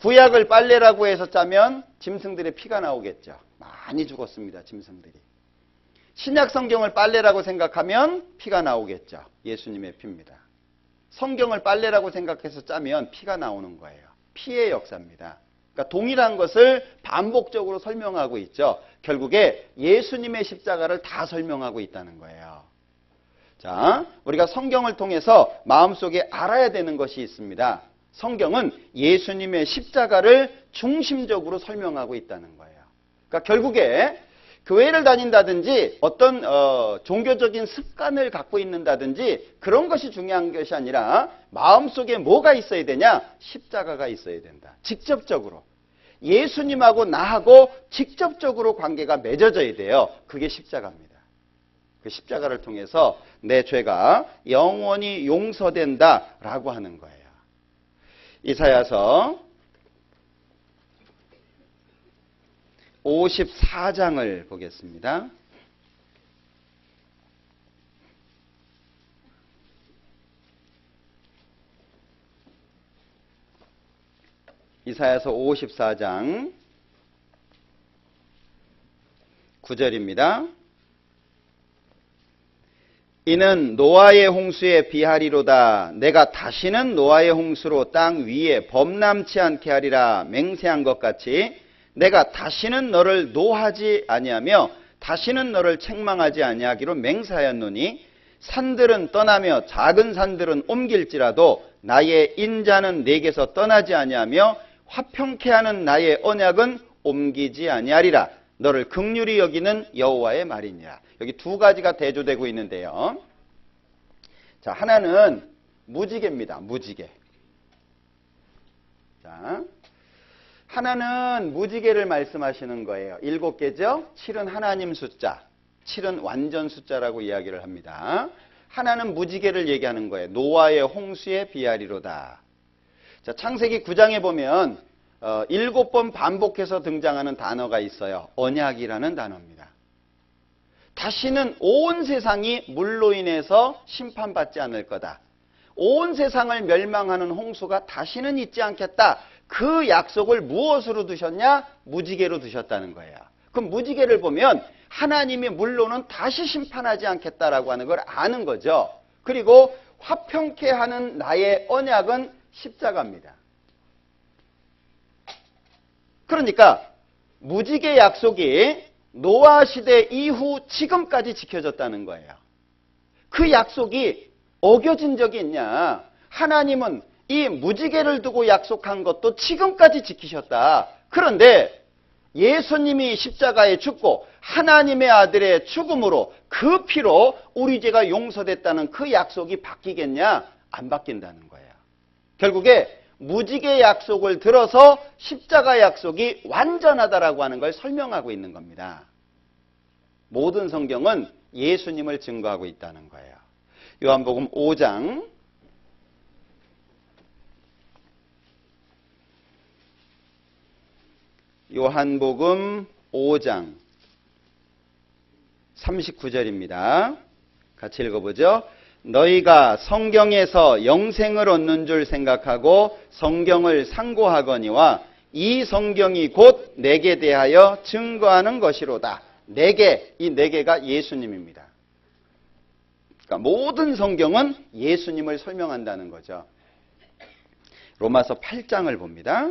구약을 빨래라고 해서 짜면 짐승들의 피가 나오겠죠. 많이 죽었습니다, 짐승들이. 신약 성경을 빨래라고 생각하면 피가 나오겠죠. 예수님의 피입니다. 성경을 빨래라고 생각해서 짜면 피가 나오는 거예요. 피의 역사입니다. 그러니까 동일한 것을 반복적으로 설명하고 있죠. 결국에 예수님의 십자가를 다 설명하고 있다는 거예요. 자, 우리가 성경을 통해서 마음속에 알아야 되는 것이 있습니다. 성경은 예수님의 십자가를 중심적으로 설명하고 있다는 거예요. 그러니까 결국에 교회를 다닌다든지 어떤 종교적인 습관을 갖고 있는다든지 그런 것이 중요한 것이 아니라 마음속에 뭐가 있어야 되냐? 십자가가 있어야 된다. 직접적으로. 예수님하고 나하고 직접적으로 관계가 맺어져야 돼요. 그게 십자가입니다. 그 십자가를 통해서 내 죄가 영원히 용서된다라고 하는 거예요. 이사야서 54장을 보겠습니다. 이사야서 54장 9절입니다. 이는 노아의 홍수에 비하리로다. 내가 다시는 노아의 홍수로 땅 위에 범람치 않게 하리라. 맹세한 것 같이 내가 다시는 너를 노하지 아니하며 다시는 너를 책망하지 아니하기로 맹세하였노니 산들은 떠나며 작은 산들은 옮길지라도 나의 인자는 내게서 떠나지 아니하며 화평케 하는 나의 언약은 옮기지 아니하리라. 너를 긍휼히 여기는 여호와의 말이니라. 여기 두 가지가 대조되고 있는데요. 자, 하나는 무지개입니다. 무지개. 자, 하나는 무지개를 말씀하시는 거예요. 7개죠? 7은 하나님 숫자. 7은 완전 숫자라고 이야기를 합니다. 하나는 무지개를 얘기하는 거예요. 노아의 홍수에 비하리로다. 자, 창세기 9장에 보면 7번 반복해서 등장하는 단어가 있어요. 언약이라는 단어입니다. 다시는 온 세상이 물로 인해서 심판받지 않을 거다. 온 세상을 멸망하는 홍수가 다시는 있지 않겠다. 그 약속을 무엇으로 두셨냐? 무지개로 두셨다는 거예요. 그럼 무지개를 보면 하나님이 물로는 다시 심판하지 않겠다라고 하는 걸 아는 거죠. 그리고 화평케 하는 나의 언약은 십자가입니다. 그러니까 무지개 약속이 노아 시대 이후 지금까지 지켜졌다는 거예요. 그 약속이 어겨진 적이 있냐? 하나님은 이 무지개를 두고 약속한 것도 지금까지 지키셨다. 그런데 예수님이 십자가에 죽고 하나님의 아들의 죽음으로 그 피로 우리 죄가 용서됐다는 그 약속이 바뀌겠냐? 안 바뀐다는 거예요. 결국에 무지개 약속을 들어서 십자가 약속이 완전하다라고 하는 걸 설명하고 있는 겁니다. 모든 성경은 예수님을 증거하고 있다는 거예요. 요한복음 5장 요한복음 5장 39절입니다. 같이 읽어보죠. 너희가 성경에서 영생을 얻는 줄 생각하고 성경을 상고하거니와 이 성경이 곧 내게 대하여 증거하는 것이로다. 내게, 이 내게가 예수님입니다. 그러니까 모든 성경은 예수님을 설명한다는 거죠. 로마서 8장을 봅니다.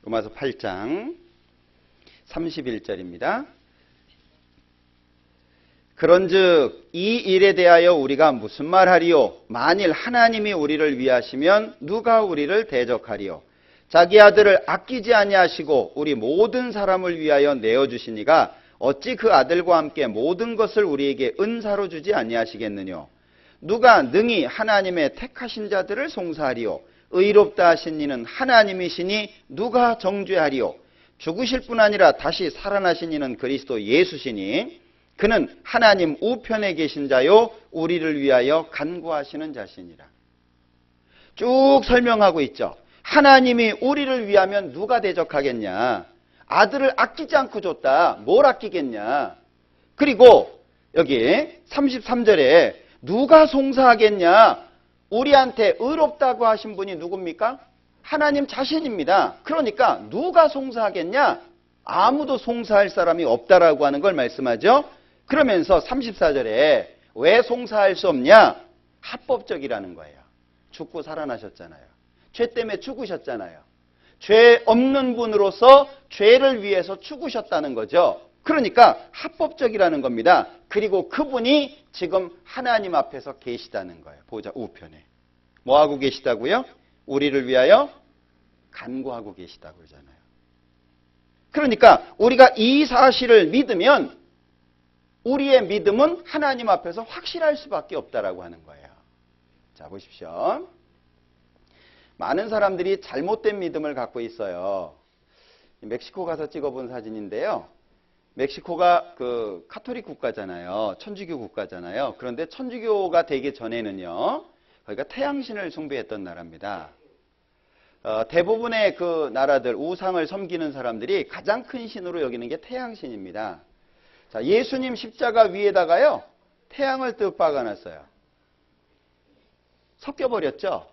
로마서 8장 31절입니다. 그런즉 이 일에 대하여 우리가 무슨 말하리요? 만일 하나님이 우리를 위하시면 누가 우리를 대적하리요? 자기 아들을 아끼지 아니하시고 우리 모든 사람을 위하여 내어주시니가 어찌 그 아들과 함께 모든 것을 우리에게 은사로 주지 아니하시겠느냐? 누가 능히 하나님의 택하신 자들을 송사하리요? 의롭다 하신 이는 하나님이시니 누가 정죄하리요? 죽으실 뿐 아니라 다시 살아나신 이는 그리스도 예수시니 그는 하나님 우편에 계신 자요 우리를 위하여 간구하시는 자시니라. 쭉 설명하고 있죠. 하나님이 우리를 위하면 누가 대적하겠냐? 아들을 아끼지 않고 줬다. 뭘 아끼겠냐? 그리고 여기 33절에 누가 송사하겠냐? 우리한테 의롭다고 하신 분이 누굽니까? 하나님 자신입니다. 그러니까 누가 송사하겠냐? 아무도 송사할 사람이 없다라고 하는 걸 말씀하죠. 그러면서 34절에 왜 송사할 수 없냐? 합법적이라는 거예요. 죽고 살아나셨잖아요. 죄 때문에 죽으셨잖아요. 죄 없는 분으로서 죄를 위해서 죽으셨다는 거죠. 그러니까 합법적이라는 겁니다. 그리고 그분이 지금 하나님 앞에서 계시다는 거예요. 보좌 우편에. 뭐하고 계시다고요? 우리를 위하여 간구하고 계시다고 그러잖아요. 그러니까 우리가 이 사실을 믿으면 우리의 믿음은 하나님 앞에서 확실할 수밖에 없다라고 하는 거예요. 자, 보십시오. 많은 사람들이 잘못된 믿음을 갖고 있어요. 멕시코 가서 찍어본 사진인데요. 멕시코가 그 카톨릭 국가잖아요. 천주교 국가잖아요. 그런데 천주교가 되기 전에는요. 거기가 태양신을 숭배했던 나라입니다. 대부분의 그 나라들 우상을 섬기는 사람들이 가장 큰 신으로 여기는 게 태양신입니다. 자, 예수님 십자가 위에다가요. 태양을 뜩 박아놨어요. 섞여버렸죠.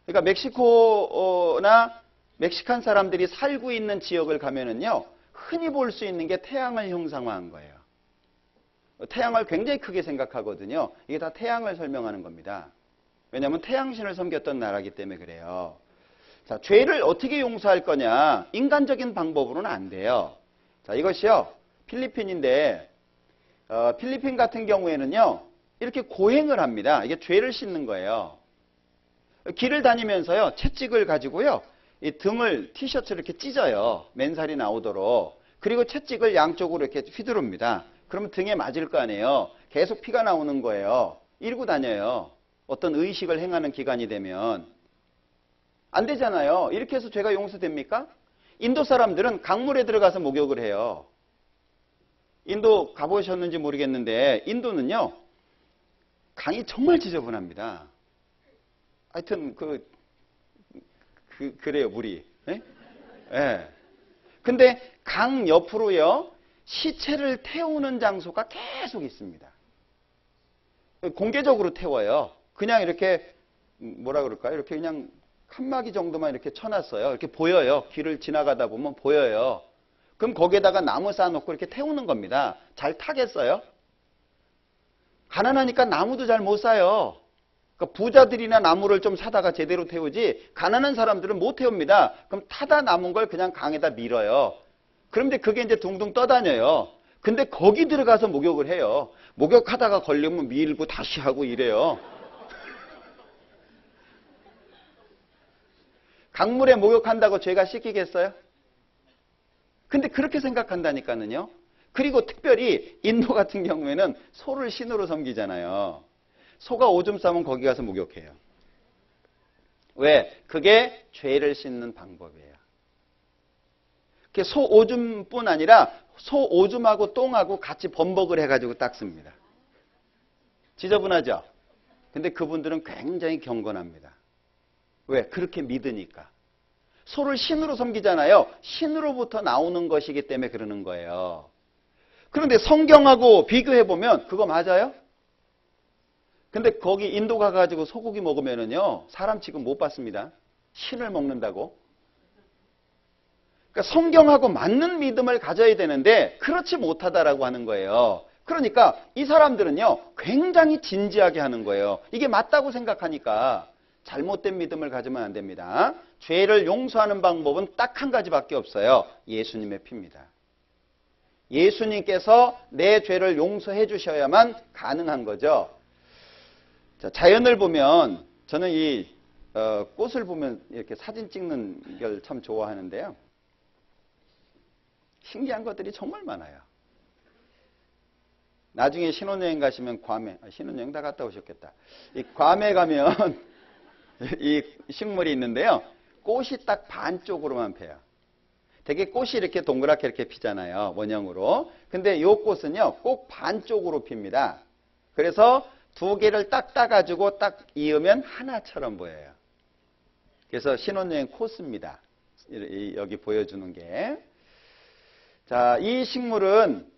그러니까 멕시코나 멕시칸 사람들이 살고 있는 지역을 가면은요. 흔히 볼 수 있는 게 태양을 형상화한 거예요. 태양을 굉장히 크게 생각하거든요. 이게 다 태양을 설명하는 겁니다. 왜냐하면 태양신을 섬겼던 나라이기 때문에 그래요. 자, 죄를 어떻게 용서할 거냐? 인간적인 방법으로는 안 돼요. 자, 이것이요. 필리핀인데 필리핀 같은 경우에는요. 이렇게 고행을 합니다. 이게 죄를 씻는 거예요. 길을 다니면서요. 채찍을 가지고요. 이 등을 티셔츠를 이렇게 찢어요. 맨살이 나오도록. 그리고 채찍을 양쪽으로 이렇게 휘두릅니다. 그러면 등에 맞을 거 아니에요. 계속 피가 나오는 거예요. 이러고 다녀요. 어떤 의식을 행하는 기간이 되면. 안 되잖아요. 이렇게 해서 죄가 용서됩니까? 인도 사람들은 강물에 들어가서 목욕을 해요. 인도 가보셨는지 모르겠는데 인도는요. 강이 정말 지저분합니다. 하여튼 그래요, 물이. 예? 예. 근데 강 옆으로요, 시체를 태우는 장소가 계속 있습니다. 공개적으로 태워요. 그냥 이렇게, 뭐라 그럴까요? 이렇게 그냥 칸막이 정도만 이렇게 쳐놨어요. 이렇게 보여요. 길을 지나가다 보면 보여요. 그럼 거기에다가 나무 쌓아놓고 이렇게 태우는 겁니다. 잘 타겠어요? 가난하니까 나무도 잘 못 사요. 그러니까 부자들이나 나무를 좀 사다가 제대로 태우지 가난한 사람들은 못 태웁니다. 그럼 타다 남은 걸 그냥 강에다 밀어요. 그런데 그게 이제 둥둥 떠다녀요. 근데 거기 들어가서 목욕을 해요. 목욕하다가 걸리면 밀고 다시 하고 이래요. 강물에 목욕한다고 죄가 씻기겠어요? 근데 그렇게 생각한다니까는요. 그리고 특별히 인도 같은 경우에는 소를 신으로 섬기잖아요. 소가 오줌 싸면 거기 가서 목욕해요. 왜? 그게 죄를 씻는 방법이에요. 소 오줌뿐 아니라 소 오줌하고 똥하고 같이 범벅을 해가지고 닦습니다. 지저분하죠? 근데 그분들은 굉장히 경건합니다. 왜? 그렇게 믿으니까. 소를 신으로 섬기잖아요. 신으로부터 나오는 것이기 때문에 그러는 거예요. 그런데 성경하고 비교해보면 그거 맞아요? 근데 거기 인도 가가지고 소고기 먹으면은요, 사람 취급 못 받습니다. 신을 먹는다고. 그러니까 성경하고 맞는 믿음을 가져야 되는데, 그렇지 못하다라고 하는 거예요. 그러니까 이 사람들은요, 굉장히 진지하게 하는 거예요. 이게 맞다고 생각하니까 잘못된 믿음을 가지면 안 됩니다. 죄를 용서하는 방법은 딱 한 가지밖에 없어요. 예수님의 피입니다. 예수님께서 내 죄를 용서해 주셔야만 가능한 거죠. 자, 자연을 보면 저는 이 꽃을 보면 이렇게 사진 찍는 걸 참 좋아하는데요. 신기한 것들이 정말 많아요. 나중에 신혼여행 가시면 괌에, 신혼여행 다 갔다 오셨겠다. 이 괌에 가면 이 식물이 있는데요. 꽃이 딱 반쪽으로만 펴요. 되게 꽃이 이렇게 동그랗게 이렇게 피잖아요. 원형으로. 근데 이 꽃은요, 꼭 반쪽으로 핍니다. 그래서 두 개를 딱 따가지고 딱 이으면 하나처럼 보여요. 그래서 신혼여행 코스입니다. 여기 보여주는 게. 자, 이 식물은,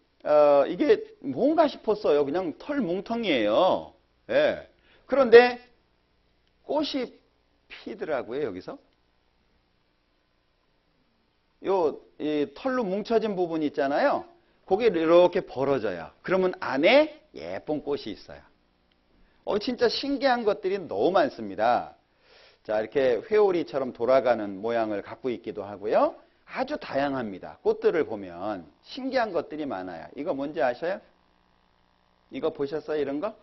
이게 뭔가 싶었어요. 그냥 털 뭉텅이에요. 예. 그런데 꽃이 피더라고요, 여기서. 이 털로 뭉쳐진 부분 있잖아요. 그게 이렇게 벌어져요. 그러면 안에 예쁜 꽃이 있어요. 진짜 신기한 것들이 너무 많습니다. 자, 이렇게 회오리처럼 돌아가는 모양을 갖고 있기도 하고요. 아주 다양합니다. 꽃들을 보면 신기한 것들이 많아요. 이거 뭔지 아셔요? 이거 보셨어요? 이런 거?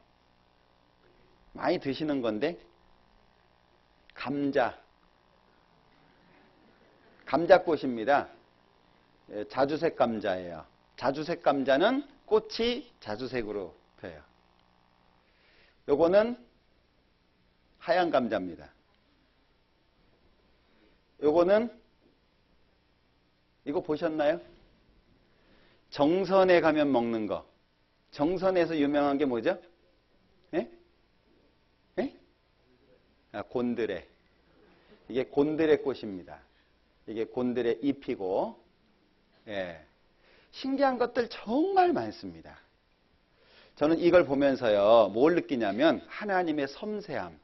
많이 드시는 건데. 감자. 감자꽃입니다. 자주색 감자예요. 자주색 감자는 꽃이 자주색으로 펴요. 요거는 하얀 감자입니다. 요거는 이거 보셨나요? 정선에 가면 먹는 거. 정선에서 유명한 게 뭐죠? 예? 예? 곤드레. 이게 곤드레 꽃입니다. 이게 곤드레 잎이고, 예. 신기한 것들 정말 많습니다. 저는 이걸 보면서요, 뭘 느끼냐면, 하나님의 섬세함.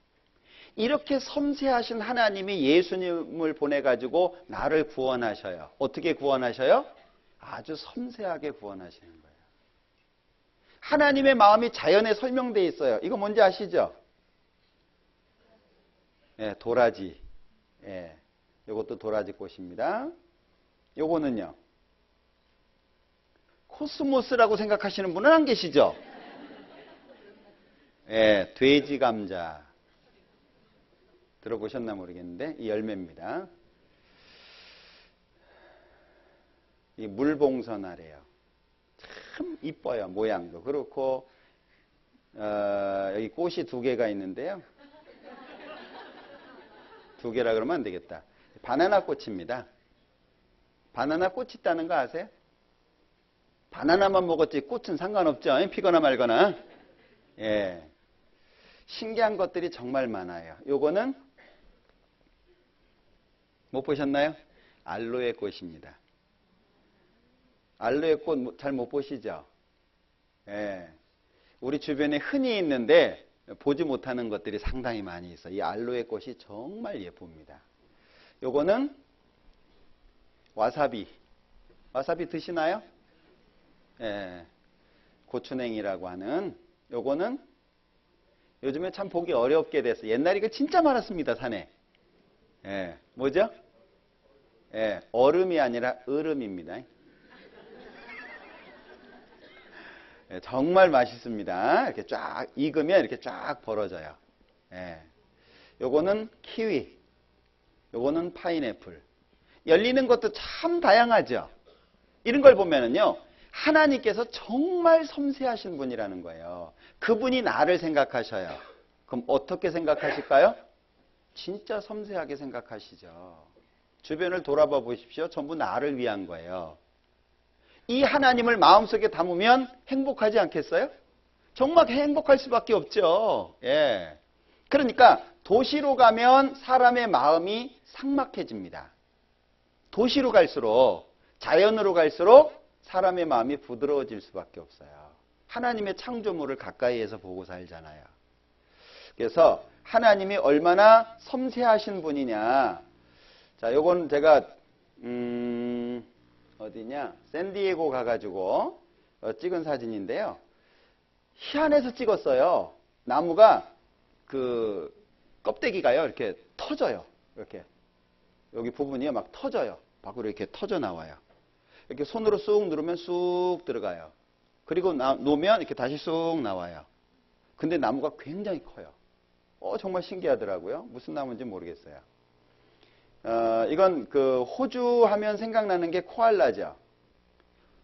이렇게 섬세하신 하나님이 예수님을 보내가지고 나를 구원하셔요. 어떻게 구원하셔요? 아주 섬세하게 구원하시는 거예요. 하나님의 마음이 자연에 설명되어 있어요. 이거 뭔지 아시죠? 예, 도라지. 예. 이것도 도라지 꽃입니다. 요거는요. 코스모스라고 생각하시는 분은 안 계시죠? 예, 돼지 감자. 들어보셨나 모르겠는데 이 열매입니다. 이 물봉선아래요. 참 이뻐요. 모양도 그렇고 여기 꽃이 두 개가 있는데요. 두 개라 그러면 안 되겠다. 바나나 꽃입니다. 바나나 꽃이 있다는 거 아세요? 바나나만 먹었지 꽃은 상관없죠. 피거나 말거나. 예. 신기한 것들이 정말 많아요. 요거는 못 보셨나요? 알로에 꽃입니다. 알로에 꽃 잘 못 보시죠? 예. 우리 주변에 흔히 있는데 보지 못하는 것들이 상당히 많이 있어요. 이 알로에 꽃이 정말 예쁩니다. 요거는 와사비. 와사비 드시나요? 예. 고추냉이라고 하는 요거는 요즘에 참 보기 어렵게 됐어요. 옛날에 이거 진짜 많았습니다, 산에. 예, 뭐죠? 예, 얼음이 아니라 얼음입니다. 예, 정말 맛있습니다. 이렇게 쫙 익으면 이렇게 쫙 벌어져요. 예. 요거는 키위, 요거는 파인애플. 열리는 것도 참 다양하죠. 이런 걸 보면은요, 하나님께서 정말 섬세하신 분이라는 거예요. 그분이 나를 생각하셔요. 그럼 어떻게 생각하실까요? 진짜 섬세하게 생각하시죠. 주변을 돌아봐 보십시오. 전부 나를 위한 거예요. 이 하나님을 마음속에 담으면 행복하지 않겠어요? 정말 행복할 수밖에 없죠. 예. 그러니까 도시로 가면 사람의 마음이 삭막해집니다. 도시로 갈수록, 자연으로 갈수록 사람의 마음이 부드러워질 수밖에 없어요. 하나님의 창조물을 가까이에서 보고 살잖아요. 그래서 하나님이 얼마나 섬세하신 분이냐. 자, 요건 제가 어디냐? 샌디에고 가가지고 찍은 사진인데요. 희한해서 찍었어요. 나무가 그 껍데기가요, 이렇게 터져요. 이렇게 여기 부분이 막 터져요. 밖으로 이렇게 터져 나와요. 이렇게 손으로 쑥 누르면 쑥 들어가요. 그리고 놓으면 이렇게 다시 쑥 나와요. 근데 나무가 굉장히 커요. 정말 신기하더라고요. 무슨 나무인지 모르겠어요. 이건 그 호주 하면 생각나는 게 코알라죠.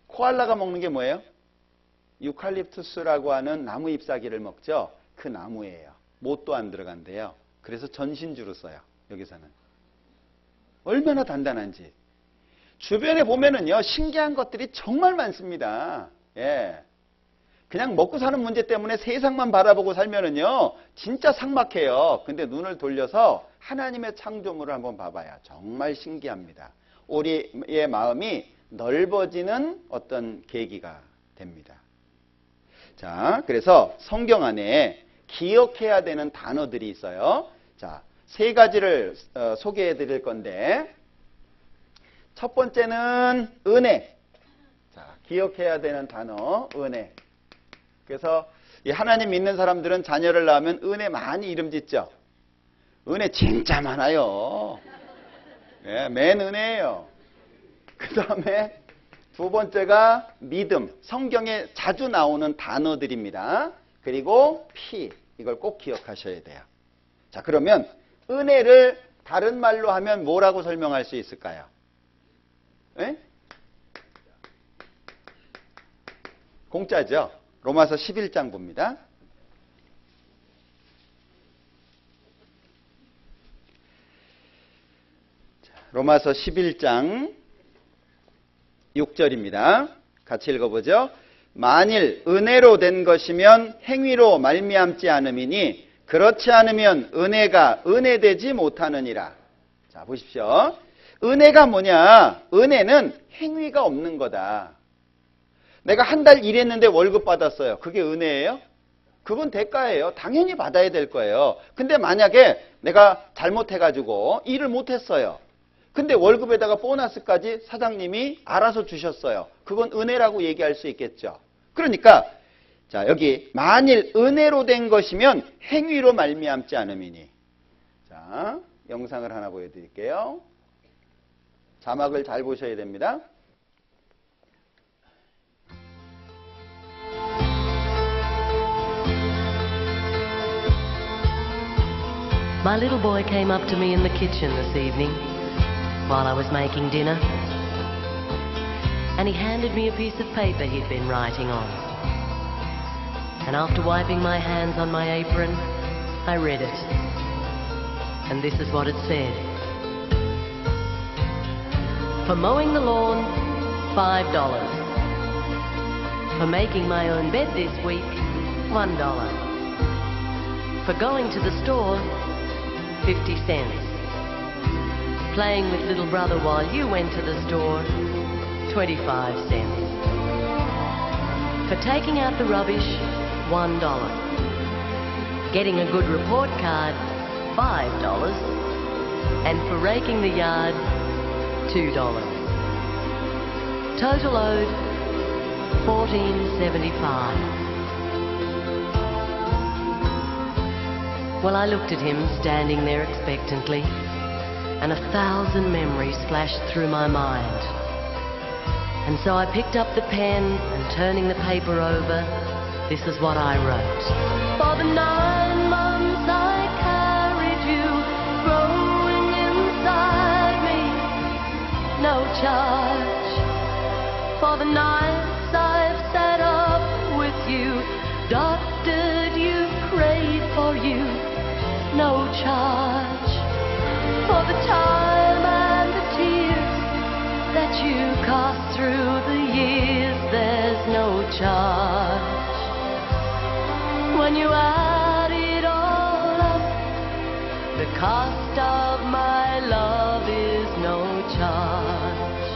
코알라가 먹는 게 뭐예요? 유칼립투스라고 하는 나무 잎사귀를 먹죠. 그 나무예요. 못도 안 들어간대요. 그래서 전신주로 써요. 여기서는. 얼마나 단단한지. 주변에 보면은요, 신기한 것들이 정말 많습니다. 예. 그냥 먹고 사는 문제 때문에 세상만 바라보고 살면은요, 진짜 삭막해요. 근데 눈을 돌려서 하나님의 창조물을 한번 봐봐요. 정말 신기합니다. 우리의 마음이 넓어지는 어떤 계기가 됩니다. 자, 그래서 성경 안에 기억해야 되는 단어들이 있어요. 자, 세 가지를 소개해 드릴 건데, 첫 번째는 은혜. 자, 기억해야 되는 단어, 은혜. 그래서 이 하나님 믿는 사람들은 자녀를 낳으면 은혜 많이 이름 짓죠. 은혜 진짜 많아요. 예, 맨 은혜예요. 그 다음에 두 번째가 믿음. 성경에 자주 나오는 단어들입니다. 그리고 피. 이걸 꼭 기억하셔야 돼요. 자, 그러면 은혜를 다른 말로 하면 뭐라고 설명할 수 있을까요? 예? 공짜죠. 로마서 11장 봅니다. 로마서 11장 6절입니다. 같이 읽어보죠. 만일 은혜로 된 것이면 행위로 말미암지 않음이니 그렇지 않으면 은혜가 은혜되지 못하느니라. 자, 보십시오. 은혜가 뭐냐? 은혜는 행위가 없는 거다. 내가 한 달 일했는데 월급 받았어요. 그게 은혜예요? 그건 대가예요. 당연히 받아야 될 거예요. 근데 만약에 내가 잘못해가지고 일을 못했어요. 근데 월급에다가 보너스까지 사장님이 알아서 주셨어요. 그건 은혜라고 얘기할 수 있겠죠. 그러니까 자, 여기 만일 은혜로 된 것이면 행위로 말미암지 않음이니. 자, 영상을 하나 보여드릴게요. 자막을 잘 보셔야 됩니다. My little boy came up to me in the kitchen this evening while I was making dinner, and he handed me a piece of paper he'd been writing on. And after wiping my hands on my apron, I read it. And this is what it said. For mowing the lawn, $5. For making my own bed this week, $1. For going to the store, 50 cents. Playing with little brother while you went to the store, 25 cents. For taking out the rubbish, $1. Getting a good report card, $5. And for raking the yard, $2. Total owed, $14.75. Well, I looked at him standing there expectantly, and 1,000 memories flashed through my mind. And so I picked up the pen, and turning the paper over, this is what I wrote. For the 9 months I carried you, growing inside me, no charge. For the nights I've sat up with you, doctored you, prayed for you, no charge. For the time and the tears that you cost through the years, there's no charge. When you add it all up, the cost of my love is no charge.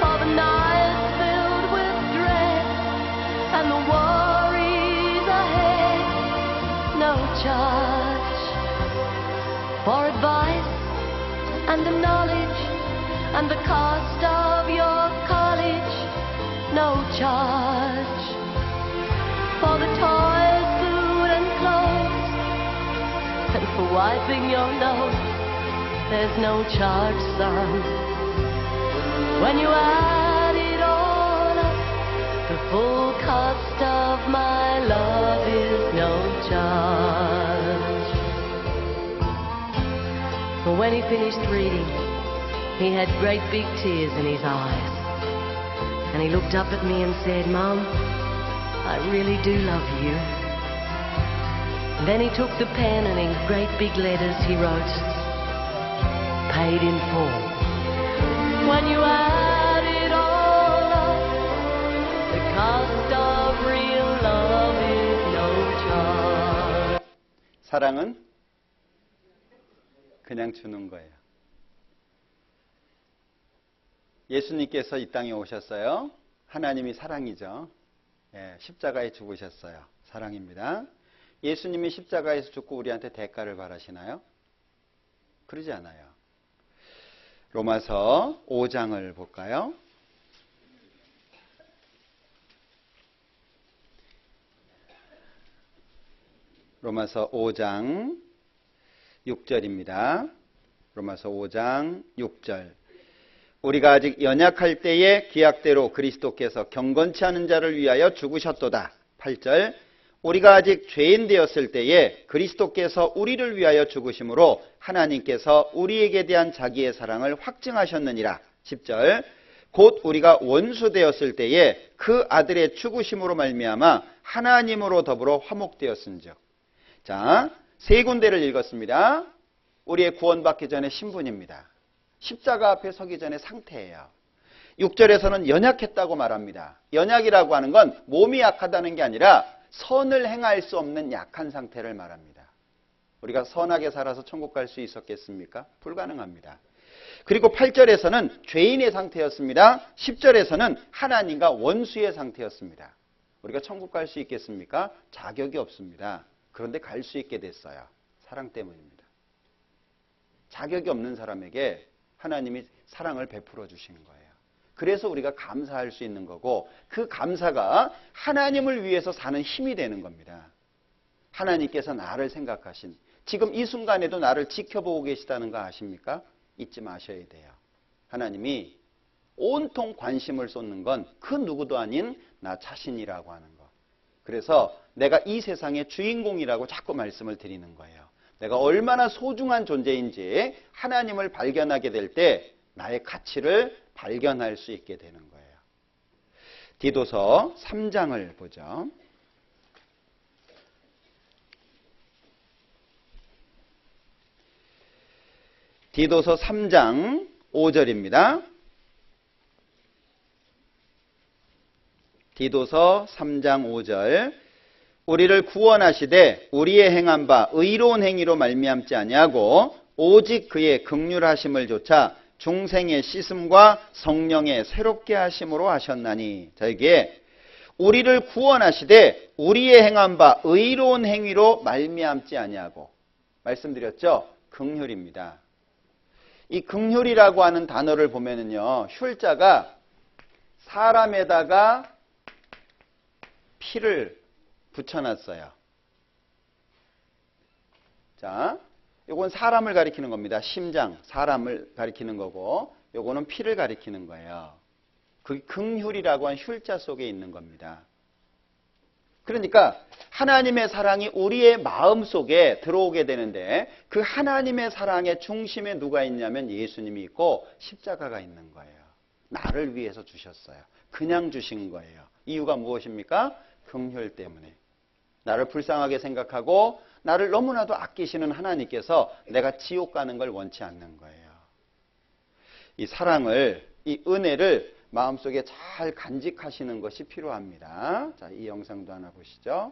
For the nights filled with dread and the worries ahead, no charge. For advice and the knowledge and the cost of your college, no charge. For the toys, food and clothes, and for wiping your nose, there's no charge, son. When you add it all up, the full cost of my love is no charge. But when he finished reading, he had great big tears in his eyes. And he looked up at me and said, Mum, I really do love you. And then he took the pen and in great big letters he wrote, paid in full. When you add it all up, the cost of real love is no charge. 사랑은 그냥 주는 거예요. 예수님께서 이 땅에 오셨어요. 하나님이 사랑이죠. 예, 십자가에 죽으셨어요. 사랑입니다. 예수님이 십자가에서 죽고 우리한테 대가를 바라시나요? 그러지 않아요. 로마서 5장을 볼까요? 로마서 5장 6절입니다. 로마서 5장 6절. 우리가 아직 연약할 때에 기약대로 그리스도께서 경건치 않은 자를 위하여 죽으셨도다. 8절. 우리가 아직 죄인 되었을 때에 그리스도께서 우리를 위하여 죽으심으로 하나님께서 우리에게 대한 자기의 사랑을 확증하셨느니라. 10절. 곧 우리가 원수 되었을 때에 그 아들의 죽으심으로 말미암아 하나님으로 더불어 화목되었은즉. 자, 세 군데를 읽었습니다. 우리의 구원받기 전에 신분입니다. 십자가 앞에 서기 전에 상태예요. 6절에서는 연약했다고 말합니다. 연약이라고 하는 건 몸이 약하다는 게 아니라 선을 행할 수 없는 약한 상태를 말합니다. 우리가 선하게 살아서 천국 갈 수 있었겠습니까? 불가능합니다. 그리고 8절에서는 죄인의 상태였습니다. 10절에서는 하나님과 원수의 상태였습니다. 우리가 천국 갈 수 있겠습니까? 자격이 없습니다. 그런데 갈 수 있게 됐어요. 사랑 때문입니다. 자격이 없는 사람에게 하나님이 사랑을 베풀어 주시는 거예요. 그래서 우리가 감사할 수 있는 거고, 그 감사가 하나님을 위해서 사는 힘이 되는 겁니다. 하나님께서 나를 생각하신, 지금 이 순간에도 나를 지켜보고 계시다는 거 아십니까? 잊지 마셔야 돼요. 하나님이 온통 관심을 쏟는 건 그 누구도 아닌 나 자신이라고 하는 거. 그래서 내가 이 세상의 주인공이라고 자꾸 말씀을 드리는 거예요. 내가 얼마나 소중한 존재인지 하나님을 발견하게 될 때 나의 가치를 발견할 수 있게 되는 거예요. 디도서 3장을 보죠. 디도서 3장 5절입니다. 디도서 3장 5절. 우리를 구원하시되 우리의 행한 바 의로운 행위로 말미암지 아니하고 오직 그의 긍휼하심을 조차 중생의 씻음과 성령의 새롭게 하심으로 하셨나니. 자, 이게 우리를 구원하시되 우리의 행한 바 의로운 행위로 말미암지 아니하고, 말씀드렸죠? 긍휼입니다. 이 긍휼이라고 하는 단어를 보면은요, 휼자가 사람에다가 피를 붙여놨어요. 자, 요건 사람을 가리키는 겁니다. 심장, 사람을 가리키는 거고, 요거는 피를 가리키는 거예요. 그 긍휼이라고 한 휼자 속에 있는 겁니다. 그러니까 하나님의 사랑이 우리의 마음 속에 들어오게 되는데, 그 하나님의 사랑의 중심에 누가 있냐면 예수님이 있고 십자가가 있는 거예요. 나를 위해서 주셨어요. 그냥 주신 거예요. 이유가 무엇입니까? 긍휼 때문에. 나를 불쌍하게 생각하고 나를 너무나도 아끼시는 하나님께서 내가 지옥 가는 걸 원치 않는 거예요. 이 사랑을, 이 은혜를 마음속에 잘 간직하시는 것이 필요합니다. 자, 이 영상도 하나 보시죠.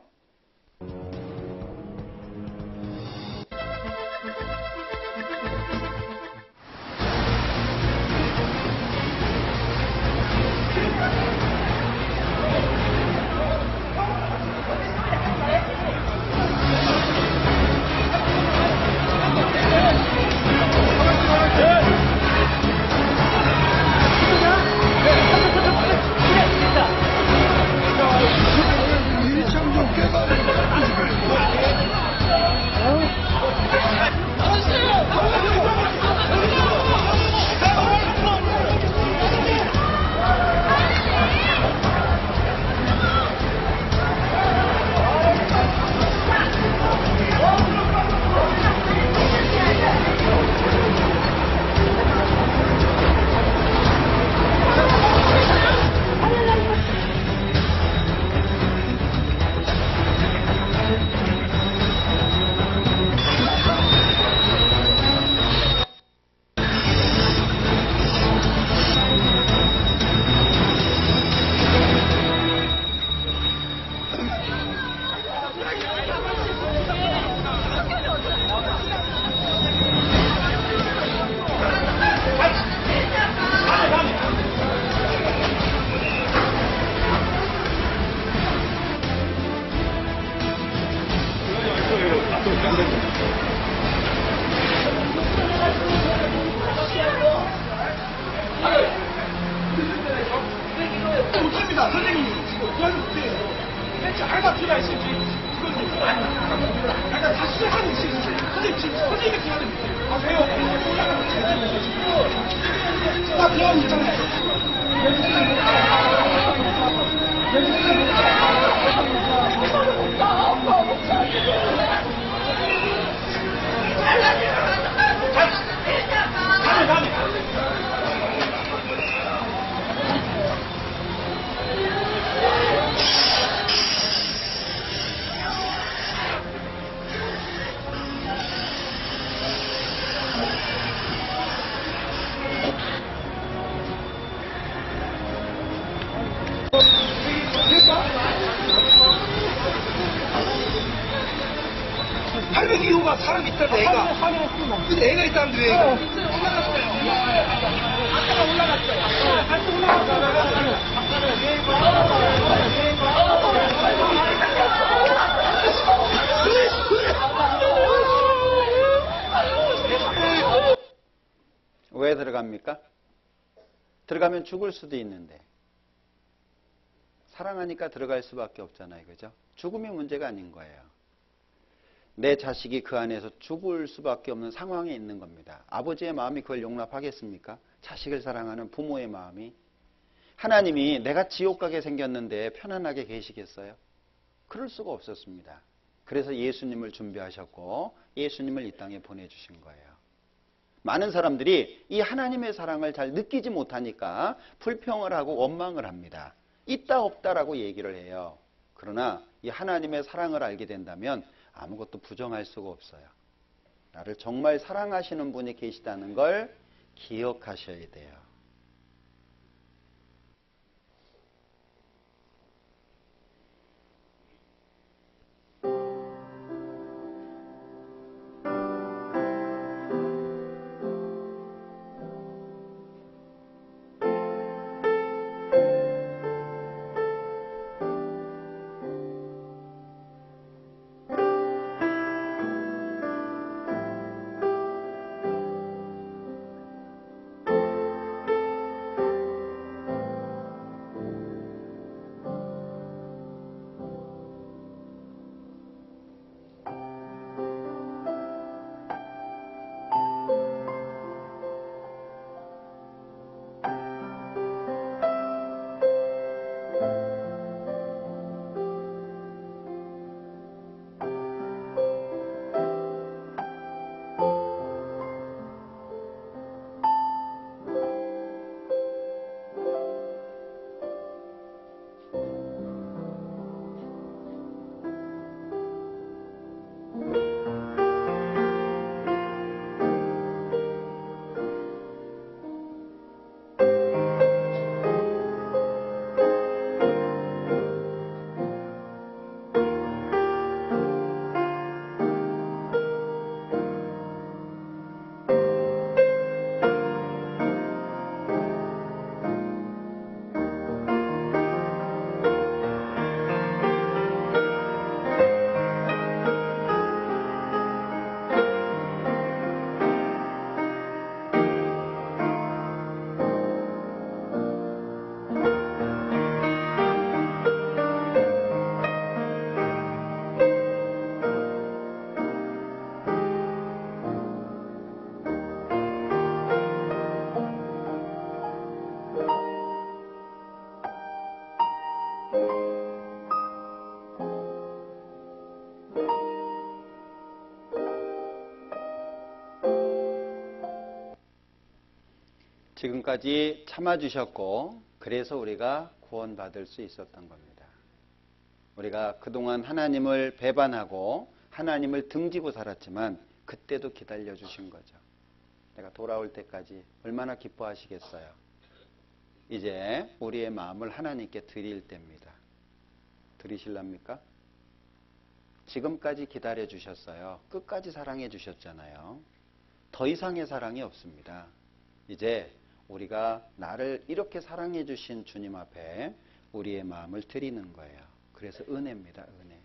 못합니다, 선생님. 알바 필요할 수 있지. 약간 다 수행하는 수 있어요. 선생님이 필요해야 됩니다. 아, 왜요? 다 필요한 있잖아요. 할머니 이후가 사람 있다는데 애가. 근데 애가 있다는데 왜 애가? 아까가 올라갔어요. 같이 올라갔어요. 왜 들어갑니까? 들어가면 죽을 수도 있는데. 사랑하니까 들어갈 수밖에 없잖아요. 그죠? 죽음이 문제가 아닌 거예요. 내 자식이 그 안에서 죽을 수밖에 없는 상황에 있는 겁니다. 아버지의 마음이 그걸 용납하겠습니까? 자식을 사랑하는 부모의 마음이. 하나님이 내가 지옥 가게 생겼는데 편안하게 계시겠어요? 그럴 수가 없었습니다. 그래서 예수님을 준비하셨고 예수님을 이 땅에 보내주신 거예요. 많은 사람들이 이 하나님의 사랑을 잘 느끼지 못하니까 불평을 하고 원망을 합니다. 있다 없다라고 얘기를 해요. 그러나 이 하나님의 사랑을 알게 된다면 아무것도 부정할 수가 없어요. 나를 정말 사랑하시는 분이 계시다는 걸 기억하셔야 돼요. 지금까지 참아주셨고 그래서 우리가 구원받을 수 있었던 겁니다. 우리가 그동안 하나님을 배반하고 하나님을 등지고 살았지만 그때도 기다려주신 거죠. 내가 돌아올 때까지 얼마나 기뻐하시겠어요. 이제 우리의 마음을 하나님께 드릴 때입니다. 드리실랍니까? 지금까지 기다려주셨어요. 끝까지 사랑해 주셨잖아요. 더 이상의 사랑이 없습니다. 이제 우리가 나를 이렇게 사랑해 주신 주님 앞에 우리의 마음을 드리는 거예요. 그래서 은혜입니다. 은혜.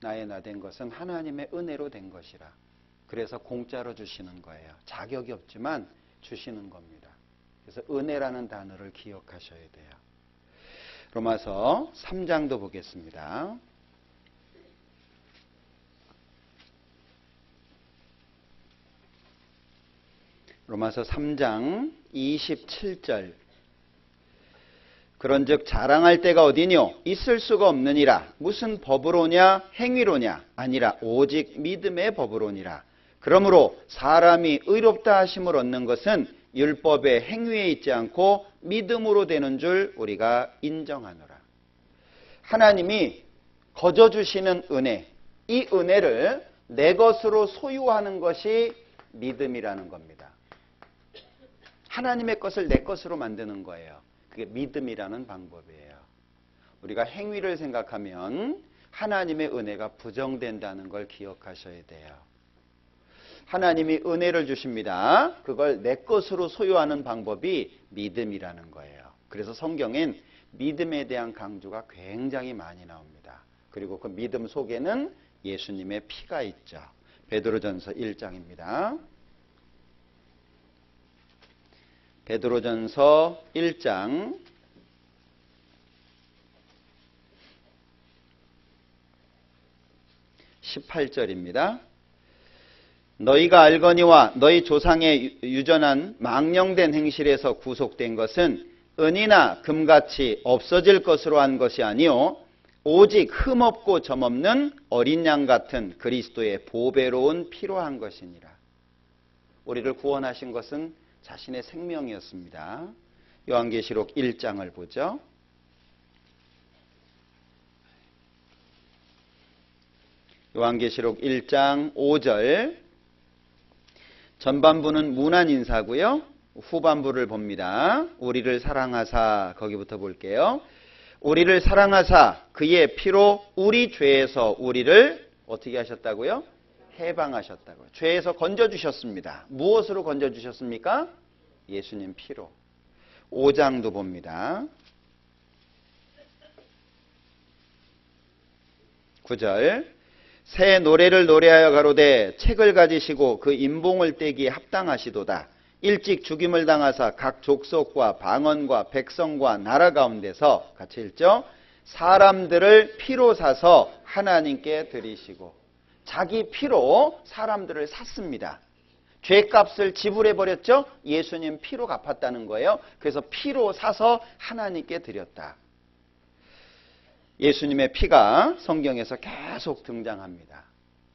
나의 나 된 것은 하나님의 은혜로 된 것이라. 그래서 공짜로 주시는 거예요. 자격이 없지만 주시는 겁니다. 그래서 은혜라는 단어를 기억하셔야 돼요. 로마서 3장도 보겠습니다. 로마서 3장 27절. 그런즉 자랑할 때가 어디뇨? 있을 수가 없느니라. 무슨 법으로냐? 행위로냐? 아니라 오직 믿음의 법으로니라. 그러므로 사람이 의롭다 하심을 얻는 것은 율법의 행위에 있지 않고 믿음으로 되는 줄 우리가 인정하노라. 하나님이 거저 주시는 은혜, 이 은혜를 내 것으로 소유하는 것이 믿음이라는 겁니다. 하나님의 것을 내 것으로 만드는 거예요. 그게 믿음이라는 방법이에요. 우리가 행위를 생각하면 하나님의 은혜가 부정된다는 걸 기억하셔야 돼요. 하나님이 은혜를 주십니다. 그걸 내 것으로 소유하는 방법이 믿음이라는 거예요. 그래서 성경엔 믿음에 대한 강조가 굉장히 많이 나옵니다. 그리고 그 믿음 속에는 예수님의 피가 있죠. 베드로전서 1장입니다. 베드로전서 1장 18절입니다. 너희가 알거니와 너희 조상의 유전한 망령된 행실에서 구속된 것은 은이나 금같이 없어질 것으로 한 것이 아니요 오직 흠없고 점없는 어린 양 같은 그리스도의 보배로운 피로 한 것이니라. 우리를 구원하신 것은 자신의 생명이었습니다. 요한계시록 1장을 보죠. 요한계시록 1장 5절. 전반부는 문안 인사고요. 후반부를 봅니다. 우리를 사랑하사, 거기부터 볼게요. 우리를 사랑하사 그의 피로 우리 죄에서 우리를 어떻게 하셨다고요? 해방하셨다고요. 죄에서 건져주셨습니다. 무엇으로 건져주셨습니까? 예수님 피로. 5장도 봅니다. 9절. 새 노래를 노래하여 가로되 책을 가지시고 그 임봉을 떼기에 합당하시도다. 일찍 죽임을 당하사 각 족속과 방언과 백성과 나라 가운데서 같이 읽죠. 사람들을 피로 사서 하나님께 드리시고 자기 피로 사람들을 샀습니다. 죄값을 지불해버렸죠. 예수님 피로 갚았다는 거예요. 그래서 피로 사서 하나님께 드렸다. 예수님의 피가 성경에서 계속 등장합니다.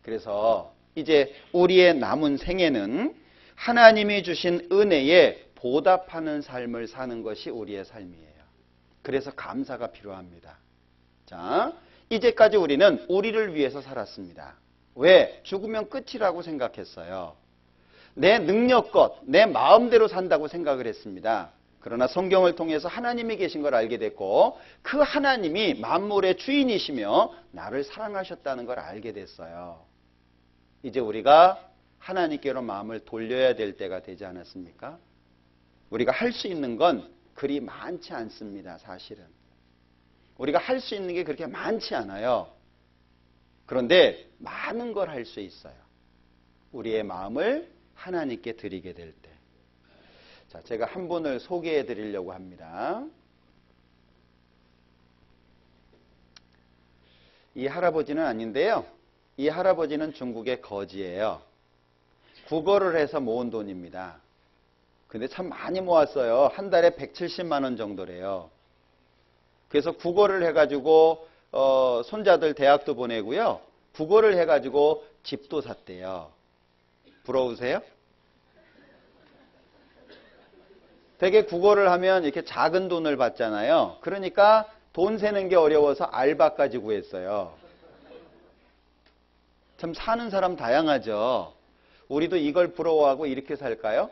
그래서 이제 우리의 남은 생애는 하나님이 주신 은혜에 보답하는 삶을 사는 것이 우리의 삶이에요. 그래서 감사가 필요합니다. 자, 이제까지 우리는 우리를 위해서 살았습니다. 왜? 죽으면 끝이라고 생각했어요. 내 능력껏, 내 마음대로 산다고 생각을 했습니다. 그러나 성경을 통해서 하나님이 계신 걸 알게 됐고 그 하나님이 만물의 주인이시며 나를 사랑하셨다는 걸 알게 됐어요. 이제 우리가 하나님께로 마음을 돌려야 될 때가 되지 않았습니까? 우리가 할 수 있는 건 그리 많지 않습니다. 사실은. 우리가 할 수 있는 게 그렇게 많지 않아요. 그런데 많은 걸 할 수 있어요. 우리의 마음을 하나님께 드리게 될 때. 자, 제가 한 분을 소개해 드리려고 합니다. 이 할아버지는 아닌데요. 이 할아버지는 중국의 거지예요. 국어를 해서 모은 돈입니다. 근데 참 많이 모았어요. 한 달에 170만 원 정도래요. 그래서 국어를 해가지고 손자들 대학도 보내고요. 국어를 해가지고 집도 샀대요. 부러우세요? 되게 국어를 하면 이렇게 작은 돈을 받잖아요. 그러니까 돈 세는 게 어려워서 알바까지 구했어요. 참 사는 사람 다양하죠. 우리도 이걸 부러워하고 이렇게 살까요?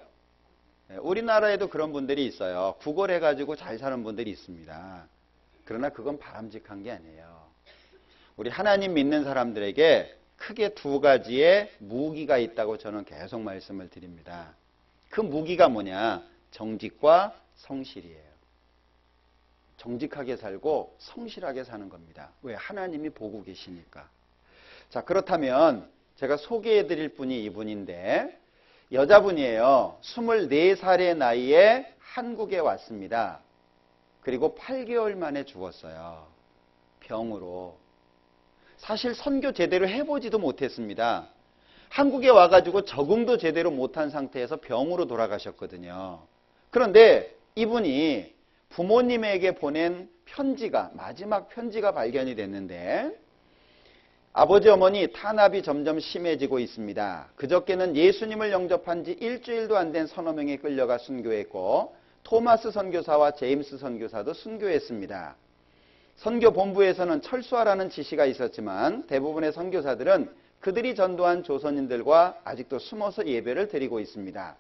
우리나라에도 그런 분들이 있어요. 국어를 해가지고 잘 사는 분들이 있습니다. 그러나 그건 바람직한 게 아니에요. 우리 하나님 믿는 사람들에게 크게 두 가지의 무기가 있다고 저는 계속 말씀을 드립니다. 그 무기가 뭐냐? 정직과 성실이에요. 정직하게 살고 성실하게 사는 겁니다. 왜? 하나님이 보고 계시니까. 자, 그렇다면 제가 소개해 드릴 분이 이분인데 여자분이에요. 24살의 나이에 한국에 왔습니다. 그리고 8개월 만에 죽었어요. 병으로. 사실 선교 제대로 해보지도 못했습니다. 한국에 와가지고 적응도 제대로 못한 상태에서 병으로 돌아가셨거든요. 그런데 이분이 부모님에게 보낸 편지가, 마지막 편지가 발견이 됐는데 아버지 어머니 탄압이 점점 심해지고 있습니다. 그저께는 예수님을 영접한 지 일주일도 안 된 서너 명이 끌려가 순교했고 토마스 선교사와 제임스 선교사도 순교했습니다. 선교 본부에서는 철수하라는 지시가 있었지만 대부분의 선교사들은 그들이 전도한 조선인들과 아직도 숨어서 예배를 드리고 있습니다.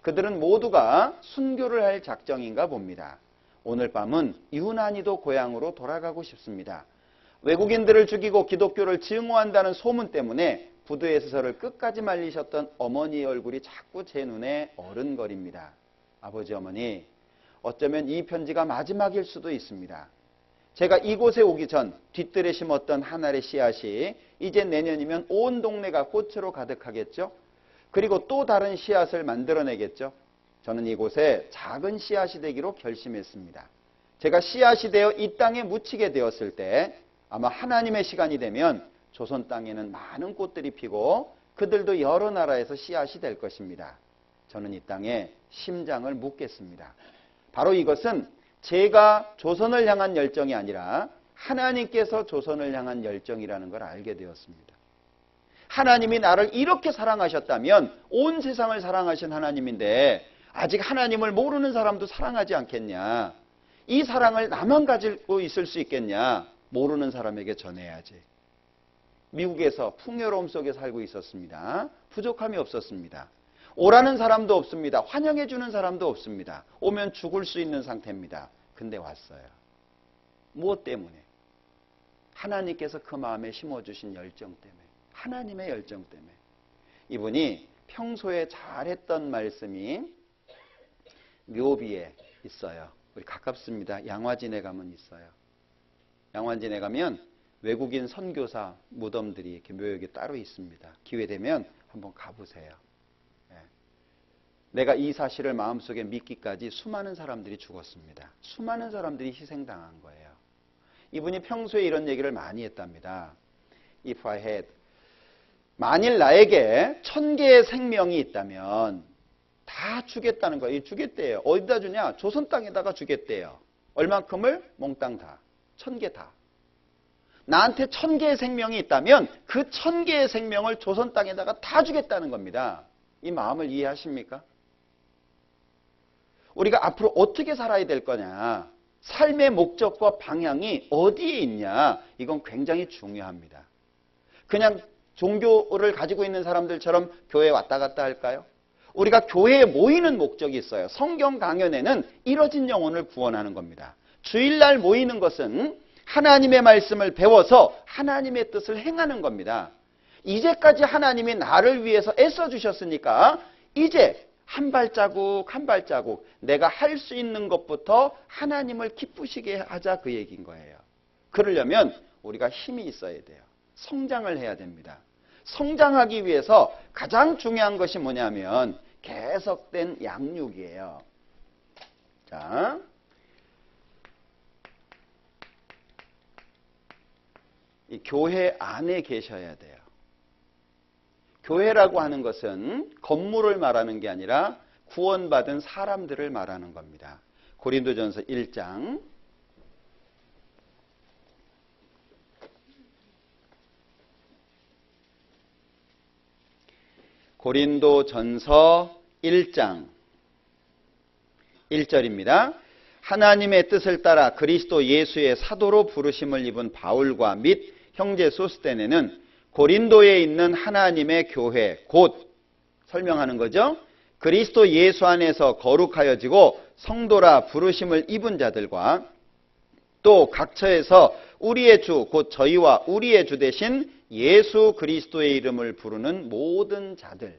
그들은 모두가 순교를 할 작정인가 봅니다. 오늘 밤은 유난히도 고향으로 돌아가고 싶습니다. 외국인들을 죽이고 기독교를 증오한다는 소문 때문에 부두에서 저를 끝까지 말리셨던 어머니의 얼굴이 자꾸 제 눈에 어른거립니다. 아버지 어머니, 어쩌면 이 편지가 마지막일 수도 있습니다. 제가 이곳에 오기 전 뒤뜰에 심었던 한 알의 씨앗이 이제 내년이면 온 동네가 꽃으로 가득하겠죠? 그리고 또 다른 씨앗을 만들어내겠죠? 저는 이곳에 작은 씨앗이 되기로 결심했습니다. 제가 씨앗이 되어 이 땅에 묻히게 되었을 때 아마 하나님의 시간이 되면 조선 땅에는 많은 꽃들이 피고 그들도 여러 나라에서 씨앗이 될 것입니다. 저는 이 땅에 심장을 묻겠습니다. 바로 이것은 제가 조선을 향한 열정이 아니라 하나님께서 조선을 향한 열정이라는 걸 알게 되었습니다. 하나님이 나를 이렇게 사랑하셨다면 온 세상을 사랑하신 하나님인데 아직 하나님을 모르는 사람도 사랑하지 않겠냐? 이 사랑을 나만 가지고 있을 수 있겠냐? 모르는 사람에게 전해야지. 미국에서 풍요로움 속에 살고 있었습니다. 부족함이 없었습니다. 오라는 사람도 없습니다. 환영해 주는 사람도 없습니다. 오면 죽을 수 있는 상태입니다. 근데 왔어요. 무엇 때문에? 하나님께서 그 마음에 심어주신 열정 때문에. 하나님의 열정 때문에. 이분이 평소에 잘했던 말씀이 묘비에 있어요. 우리 가깝습니다. 양화진에 가면 있어요. 양화진에 가면 외국인 선교사 무덤들이 이렇게 묘역이 따로 있습니다. 기회 되면 한번 가보세요. 내가 이 사실을 마음속에 믿기까지 수많은 사람들이 죽었습니다. 수많은 사람들이 희생당한 거예요. 이분이 평소에 이런 얘기를 많이 했답니다. If I had, 만일 나에게 1000개의 생명이 있다면 다 주겠다는 거예요. 주겠대요. 어디다 주냐? 조선 땅에다가 주겠대요. 얼만큼을? 몽땅 다. 1000개 다. 나한테 1000개의 생명이 있다면 그 1000개의 생명을 조선 땅에다가 다 주겠다는 겁니다. 이 마음을 이해하십니까? 우리가 앞으로 어떻게 살아야 될 거냐, 삶의 목적과 방향이 어디에 있냐, 이건 굉장히 중요합니다. 그냥 종교를 가지고 있는 사람들처럼 교회에 왔다 갔다 할까요? 우리가 교회에 모이는 목적이 있어요. 성경 강연에는 이뤄진 영혼을 구원하는 겁니다. 주일날 모이는 것은 하나님의 말씀을 배워서 하나님의 뜻을 행하는 겁니다. 이제까지 하나님이 나를 위해서 애써주셨으니까 이제 한 발자국 한 발자국 내가 할 수 있는 것부터 하나님을 기쁘시게 하자, 그 얘기인 거예요. 그러려면 우리가 힘이 있어야 돼요. 성장을 해야 됩니다. 성장하기 위해서 가장 중요한 것이 뭐냐면 계속된 양육이에요. 자, 이 교회 안에 계셔야 돼요. 교회라고 하는 것은 건물을 말하는 게 아니라 구원받은 사람들을 말하는 겁니다. 고린도전서 1장 고린도전서 1장 1절입니다. 하나님의 뜻을 따라 그리스도 예수의 사도로 부르심을 입은 바울과 및 형제 소스데네는 고린도에 있는 하나님의 교회, 곧 설명하는 거죠. 그리스도 예수 안에서 거룩하여지고 성도라 부르심을 입은 자들과 또 각처에서 우리의 주, 곧 저희와 우리의 주 대신 예수 그리스도의 이름을 부르는 모든 자들.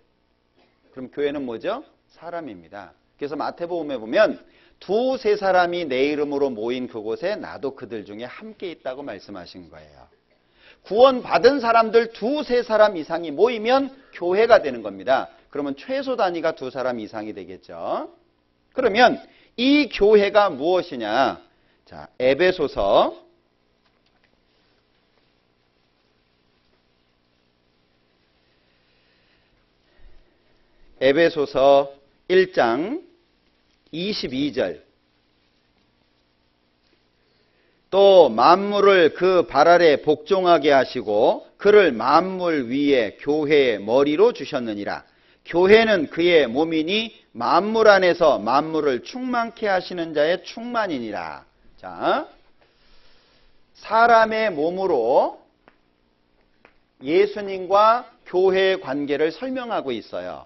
그럼 교회는 뭐죠? 사람입니다. 그래서 마태복음에 보면 두세 사람이 내 이름으로 모인 그곳에 나도 그들 중에 함께 있다고 말씀하신 거예요. 구원받은 사람들 두세 사람 이상이 모이면 교회가 되는 겁니다. 그러면 최소 단위가 두 사람 이상이 되겠죠. 그러면 이 교회가 무엇이냐? 자, 에베소서 1장 22절. 또 만물을 그 발 아래 복종하게 하시고 그를 만물 위에 교회의 머리로 주셨느니라. 교회는 그의 몸이니 만물 안에서 만물을 충만케 하시는 자의 충만이니라. 자, 사람의 몸으로 예수님과 교회의 관계를 설명하고 있어요.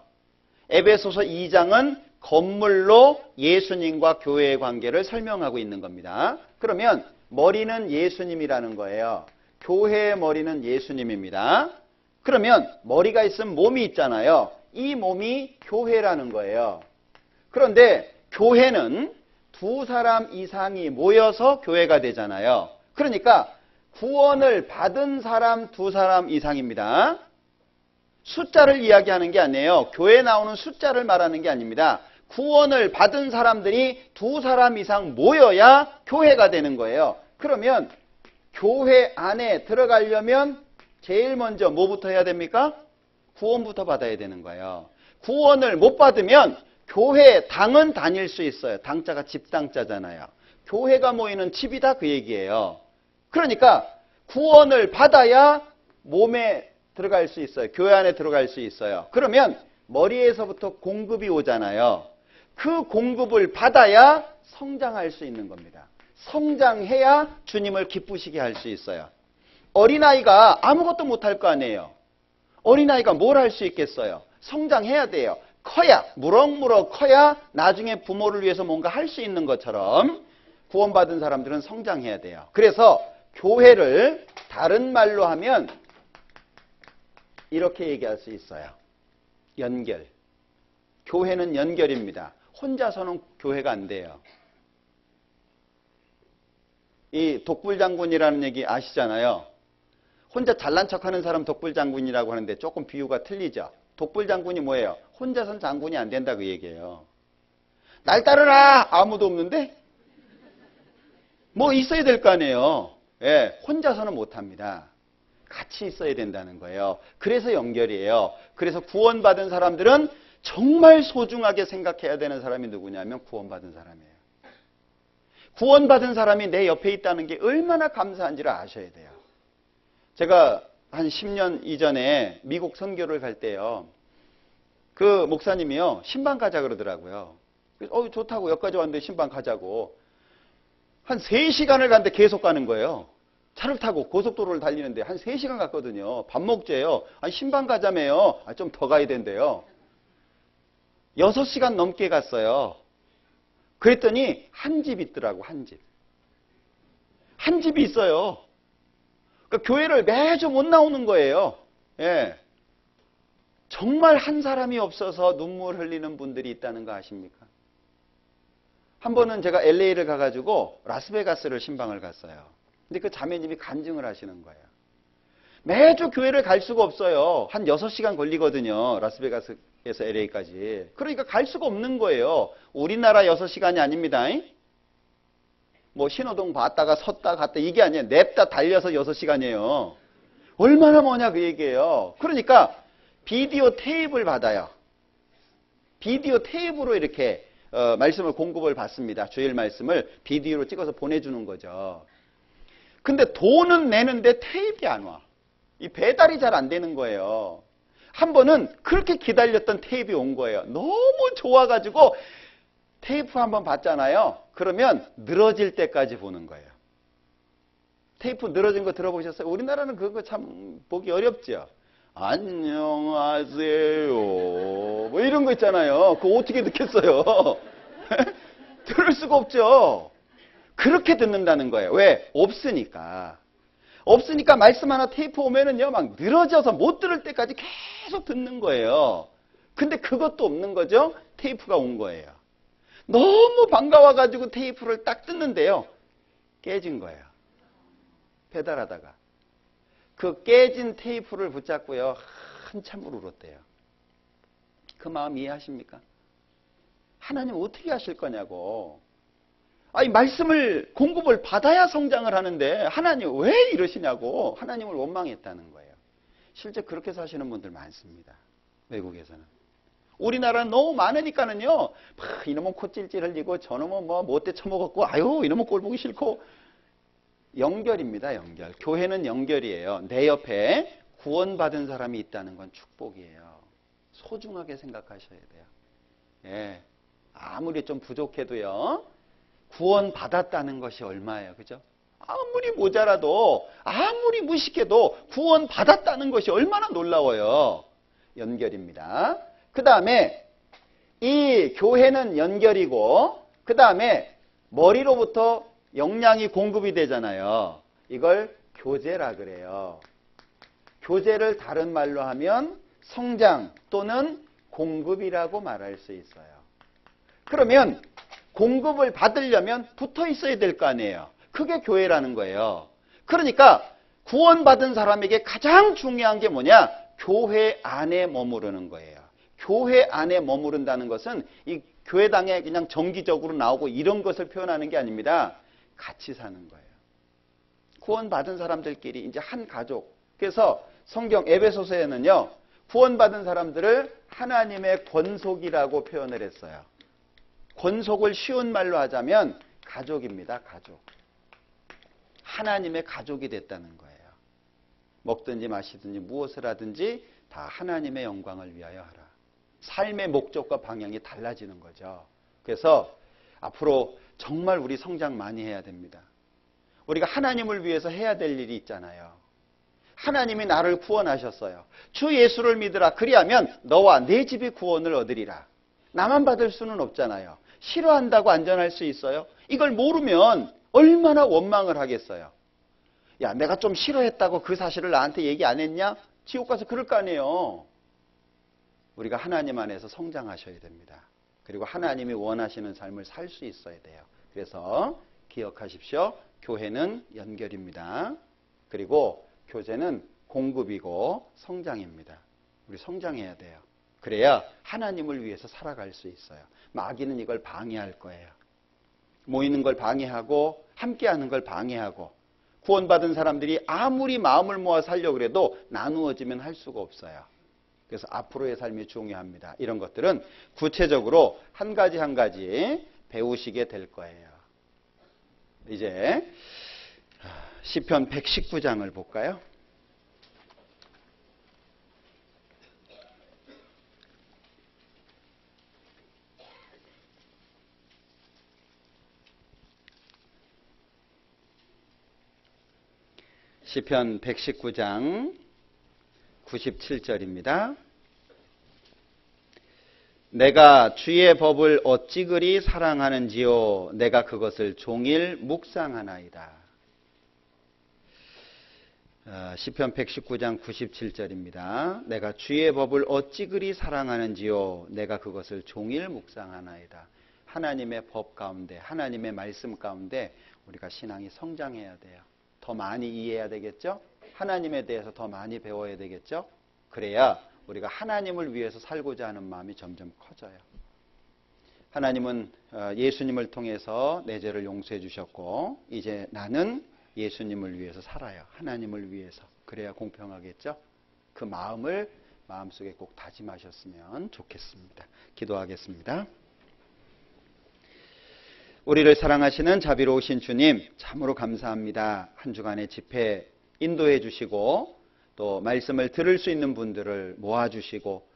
에베소서 2장은 건물로 예수님과 교회의 관계를 설명하고 있는 겁니다. 그러면 머리는 예수님이라는 거예요. 교회의 머리는 예수님입니다. 그러면 머리가 있으면 몸이 있잖아요. 이 몸이 교회라는 거예요. 그런데 교회는 두 사람 이상이 모여서 교회가 되잖아요. 그러니까 구원을 받은 사람 두 사람 이상입니다. 숫자를 이야기하는 게 아니에요. 교회에 나오는 숫자를 말하는 게 아닙니다. 구원을 받은 사람들이 두 사람 이상 모여야 교회가 되는 거예요. 그러면 교회 안에 들어가려면 제일 먼저 뭐부터 해야 됩니까? 구원부터 받아야 되는 거예요. 구원을 못 받으면 교회 당은 다닐 수 있어요. 당자가 집당자잖아요. 교회가 모이는 집이다 그 얘기예요. 그러니까 구원을 받아야 몸에 들어갈 수 있어요. 교회 안에 들어갈 수 있어요. 그러면 머리에서부터 공급이 오잖아요. 그 공급을 받아야 성장할 수 있는 겁니다. 성장해야 주님을 기쁘시게 할 수 있어요. 어린아이가 아무것도 못할 거 아니에요. 어린아이가 뭘 할 수 있겠어요? 성장해야 돼요. 커야, 무럭무럭 커야 나중에 부모를 위해서 뭔가 할 수 있는 것처럼 구원받은 사람들은 성장해야 돼요. 그래서 교회를 다른 말로 하면 이렇게 얘기할 수 있어요. 연결. 교회는 연결입니다. 혼자서는 교회가 안 돼요. 이 독불장군이라는 얘기 아시잖아요. 혼자 잘난 척하는 사람 독불장군이라고 하는데 조금 비유가 틀리죠. 독불장군이 뭐예요? 혼자선 장군이 안 된다 그 얘기예요. 날 따르라! 아무도 없는데? 뭐 있어야 될 거 아니에요. 예, 혼자서는 못합니다. 같이 있어야 된다는 거예요. 그래서 연결이에요. 그래서 구원받은 사람들은 정말 소중하게 생각해야 되는 사람이 누구냐면 구원받은 사람이에요. 구원받은 사람이 내 옆에 있다는 게 얼마나 감사한지를 아셔야 돼요. 제가 한 10년 이전에 미국 선교를 갈 때요. 그 목사님이요. 신방 가자 그러더라고요. 좋다고 여기까지 왔는데 신방 가자고. 한 3시간을 갔는데 계속 가는 거예요. 차를 타고 고속도로를 달리는데 한 3시간 갔거든요. 밥 먹재요. 아니 신방 가자며요. 좀 더 가야 된대요. 6시간 넘게 갔어요. 그랬더니 한 집 있더라고. 한 집. 한 집이 있어요. 그러니까 교회를 매주 못 나오는 거예요. 예. 정말 한 사람이 없어서 눈물 흘리는 분들이 있다는 거 아십니까? 한 번은 제가 LA를 가가지고 라스베가스를 신방을 갔어요. 근데 그 자매님이 간증을 하시는 거예요. 매주 교회를 갈 수가 없어요. 한 6시간 걸리거든요. 라스베가스에서 LA까지. 그러니까 갈 수가 없는 거예요. 우리나라 6시간이 아닙니다. 뭐 신호등 봤다가 섰다 갔다 이게 아니에요. 냅다 달려서 6시간이에요. 얼마나 머냐 그 얘기예요. 그러니까 비디오 테이프를 받아요. 비디오 테이프로 이렇게 말씀을 공급을 받습니다. 주일 말씀을 비디오로 찍어서 보내주는 거죠. 근데 돈은 내는데 테이프가 안 와. 이 배달이 잘 안 되는 거예요. 한 번은 그렇게 기다렸던 테이프가 온 거예요. 너무 좋아가지고 테이프 한번 봤잖아요. 그러면 늘어질 때까지 보는 거예요. 테이프 늘어진 거 들어보셨어요? 우리나라는 그거 참 보기 어렵죠. 안녕하세요. 뭐 이런 거 있잖아요. 그거 어떻게 듣겠어요? 들을 수가 없죠. 그렇게 듣는다는 거예요. 왜? 없으니까. 없으니까 말씀 하나 테이프 오면은요, 막 늘어져서 못 들을 때까지 계속 듣는 거예요. 근데 그것도 없는 거죠. 테이프가 온 거예요. 너무 반가워가지고 테이프를 딱 뜯는데요. 깨진 거예요. 배달하다가. 그 깨진 테이프를 붙잡고요. 한참을 울었대요. 그 마음 이해하십니까? 하나님 어떻게 하실 거냐고. 아니, 말씀을, 공급을 받아야 성장을 하는데 하나님 왜 이러시냐고 하나님을 원망했다는 거예요. 실제 그렇게 사시는 분들 많습니다. 외국에서는. 우리나라는 너무 많으니까는요. 이놈은 코 찔찔 흘리고 저놈은 뭐 못돼 처먹었고 아유 이놈은 꼴 보기 싫고. 연결입니다. 연결. 교회는 연결이에요. 내 옆에 구원받은 사람이 있다는 건 축복이에요. 소중하게 생각하셔야 돼요. 예. 아무리 좀 부족해도요. 구원받았다는 것이 얼마예요. 그죠? 아무리 모자라도 아무리 무식해도 구원받았다는 것이 얼마나 놀라워요. 연결입니다. 그 다음에 이 교회는 연결이고 그 다음에 머리로부터 영양이 공급이 되잖아요. 이걸 교제라 그래요. 교제를 다른 말로 하면 성장 또는 공급이라고 말할 수 있어요. 그러면 공급을 받으려면 붙어 있어야 될 거 아니에요. 그게 교회라는 거예요. 그러니까 구원받은 사람에게 가장 중요한 게 뭐냐? 교회 안에 머무르는 거예요. 교회 안에 머무른다는 것은 이 교회당에 그냥 정기적으로 나오고 이런 것을 표현하는 게 아닙니다. 같이 사는 거예요. 구원받은 사람들끼리 이제 한 가족. 그래서 성경 에베소서에는요. 구원받은 사람들을 하나님의 권속이라고 표현을 했어요. 권속을 쉬운 말로 하자면 가족입니다. 가족. 하나님의 가족이 됐다는 거예요. 먹든지 마시든지 무엇을 하든지 다 하나님의 영광을 위하여 하라. 삶의 목적과 방향이 달라지는 거죠. 그래서 앞으로 정말 우리 성장 많이 해야 됩니다. 우리가 하나님을 위해서 해야 될 일이 있잖아요. 하나님이 나를 구원하셨어요. 주 예수를 믿으라. 그리하면 너와 내 집이 구원을 얻으리라. 나만 받을 수는 없잖아요. 싫어한다고 안전할 수 있어요? 이걸 모르면 얼마나 원망을 하겠어요. 야, 내가 좀 싫어했다고 그 사실을 나한테 얘기 안 했냐? 지옥 가서 그럴 거 아니에요. 우리가 하나님 안에서 성장하셔야 됩니다. 그리고 하나님이 원하시는 삶을 살 수 있어야 돼요. 그래서 기억하십시오. 교회는 연결입니다. 그리고 교제는 공급이고 성장입니다. 우리 성장해야 돼요. 그래야 하나님을 위해서 살아갈 수 있어요. 마귀는 이걸 방해할 거예요. 모이는 걸 방해하고 함께하는 걸 방해하고 구원받은 사람들이 아무리 마음을 모아 살려고 해도 나누어지면 할 수가 없어요. 그래서 앞으로의 삶이 중요합니다. 이런 것들은 구체적으로 한 가지 한 가지 배우시게 될 거예요. 이제 시편 119장을 볼까요? 시편 119장 97절입니다. 내가 주의 법을 어찌 그리 사랑하는지요. 내가 그것을 종일 묵상하나이다. 시편 119장 97절입니다. 내가 주의 법을 어찌 그리 사랑하는지요. 내가 그것을 종일 묵상하나이다. 하나님의 법 가운데, 하나님의 말씀 가운데 우리가 신앙이 성장해야 돼요. 더 많이 이해해야 되겠죠? 하나님에 대해서 더 많이 배워야 되겠죠? 그래야 우리가 하나님을 위해서 살고자 하는 마음이 점점 커져요. 하나님은 예수님을 통해서 내 죄를 용서해 주셨고 이제 나는 예수님을 위해서 살아요. 하나님을 위해서. 그래야 공평하겠죠? 그 마음을 마음속에 꼭 다짐하셨으면 좋겠습니다. 기도하겠습니다. 우리를 사랑하시는 자비로우신 주님, 참으로 감사합니다. 한 주간의 집회 인도해 주시고 또 말씀을 들을 수 있는 분들을 모아주시고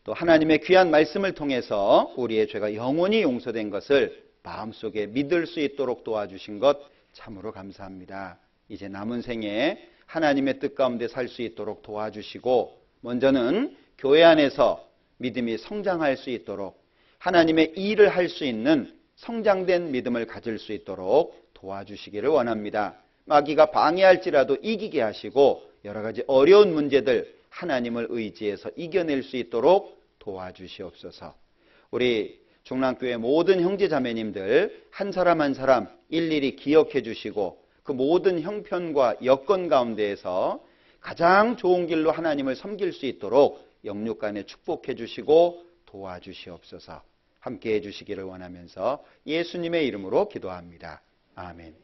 또 하나님의 귀한 말씀을 통해서 우리의 죄가 영원히 용서된 것을 마음속에 믿을 수 있도록 도와주신 것 참으로 감사합니다. 이제 남은 생에 하나님의 뜻 가운데 살 수 있도록 도와주시고, 먼저는 교회 안에서 믿음이 성장할 수 있도록 하나님의 일을 할 수 있는 성장된 믿음을 가질 수 있도록 도와주시기를 원합니다. 마귀가 방해할지라도 이기게 하시고 여러 가지 어려운 문제들 하나님을 의지해서 이겨낼 수 있도록 도와주시옵소서. 우리 중랑교회 모든 형제자매님들 한 사람 한 사람 일일이 기억해 주시고 그 모든 형편과 여건 가운데에서 가장 좋은 길로 하나님을 섬길 수 있도록 영육간에 축복해 주시고 도와주시옵소서. 함께해 주시기를 원하면서 예수님의 이름으로 기도합니다. 아멘.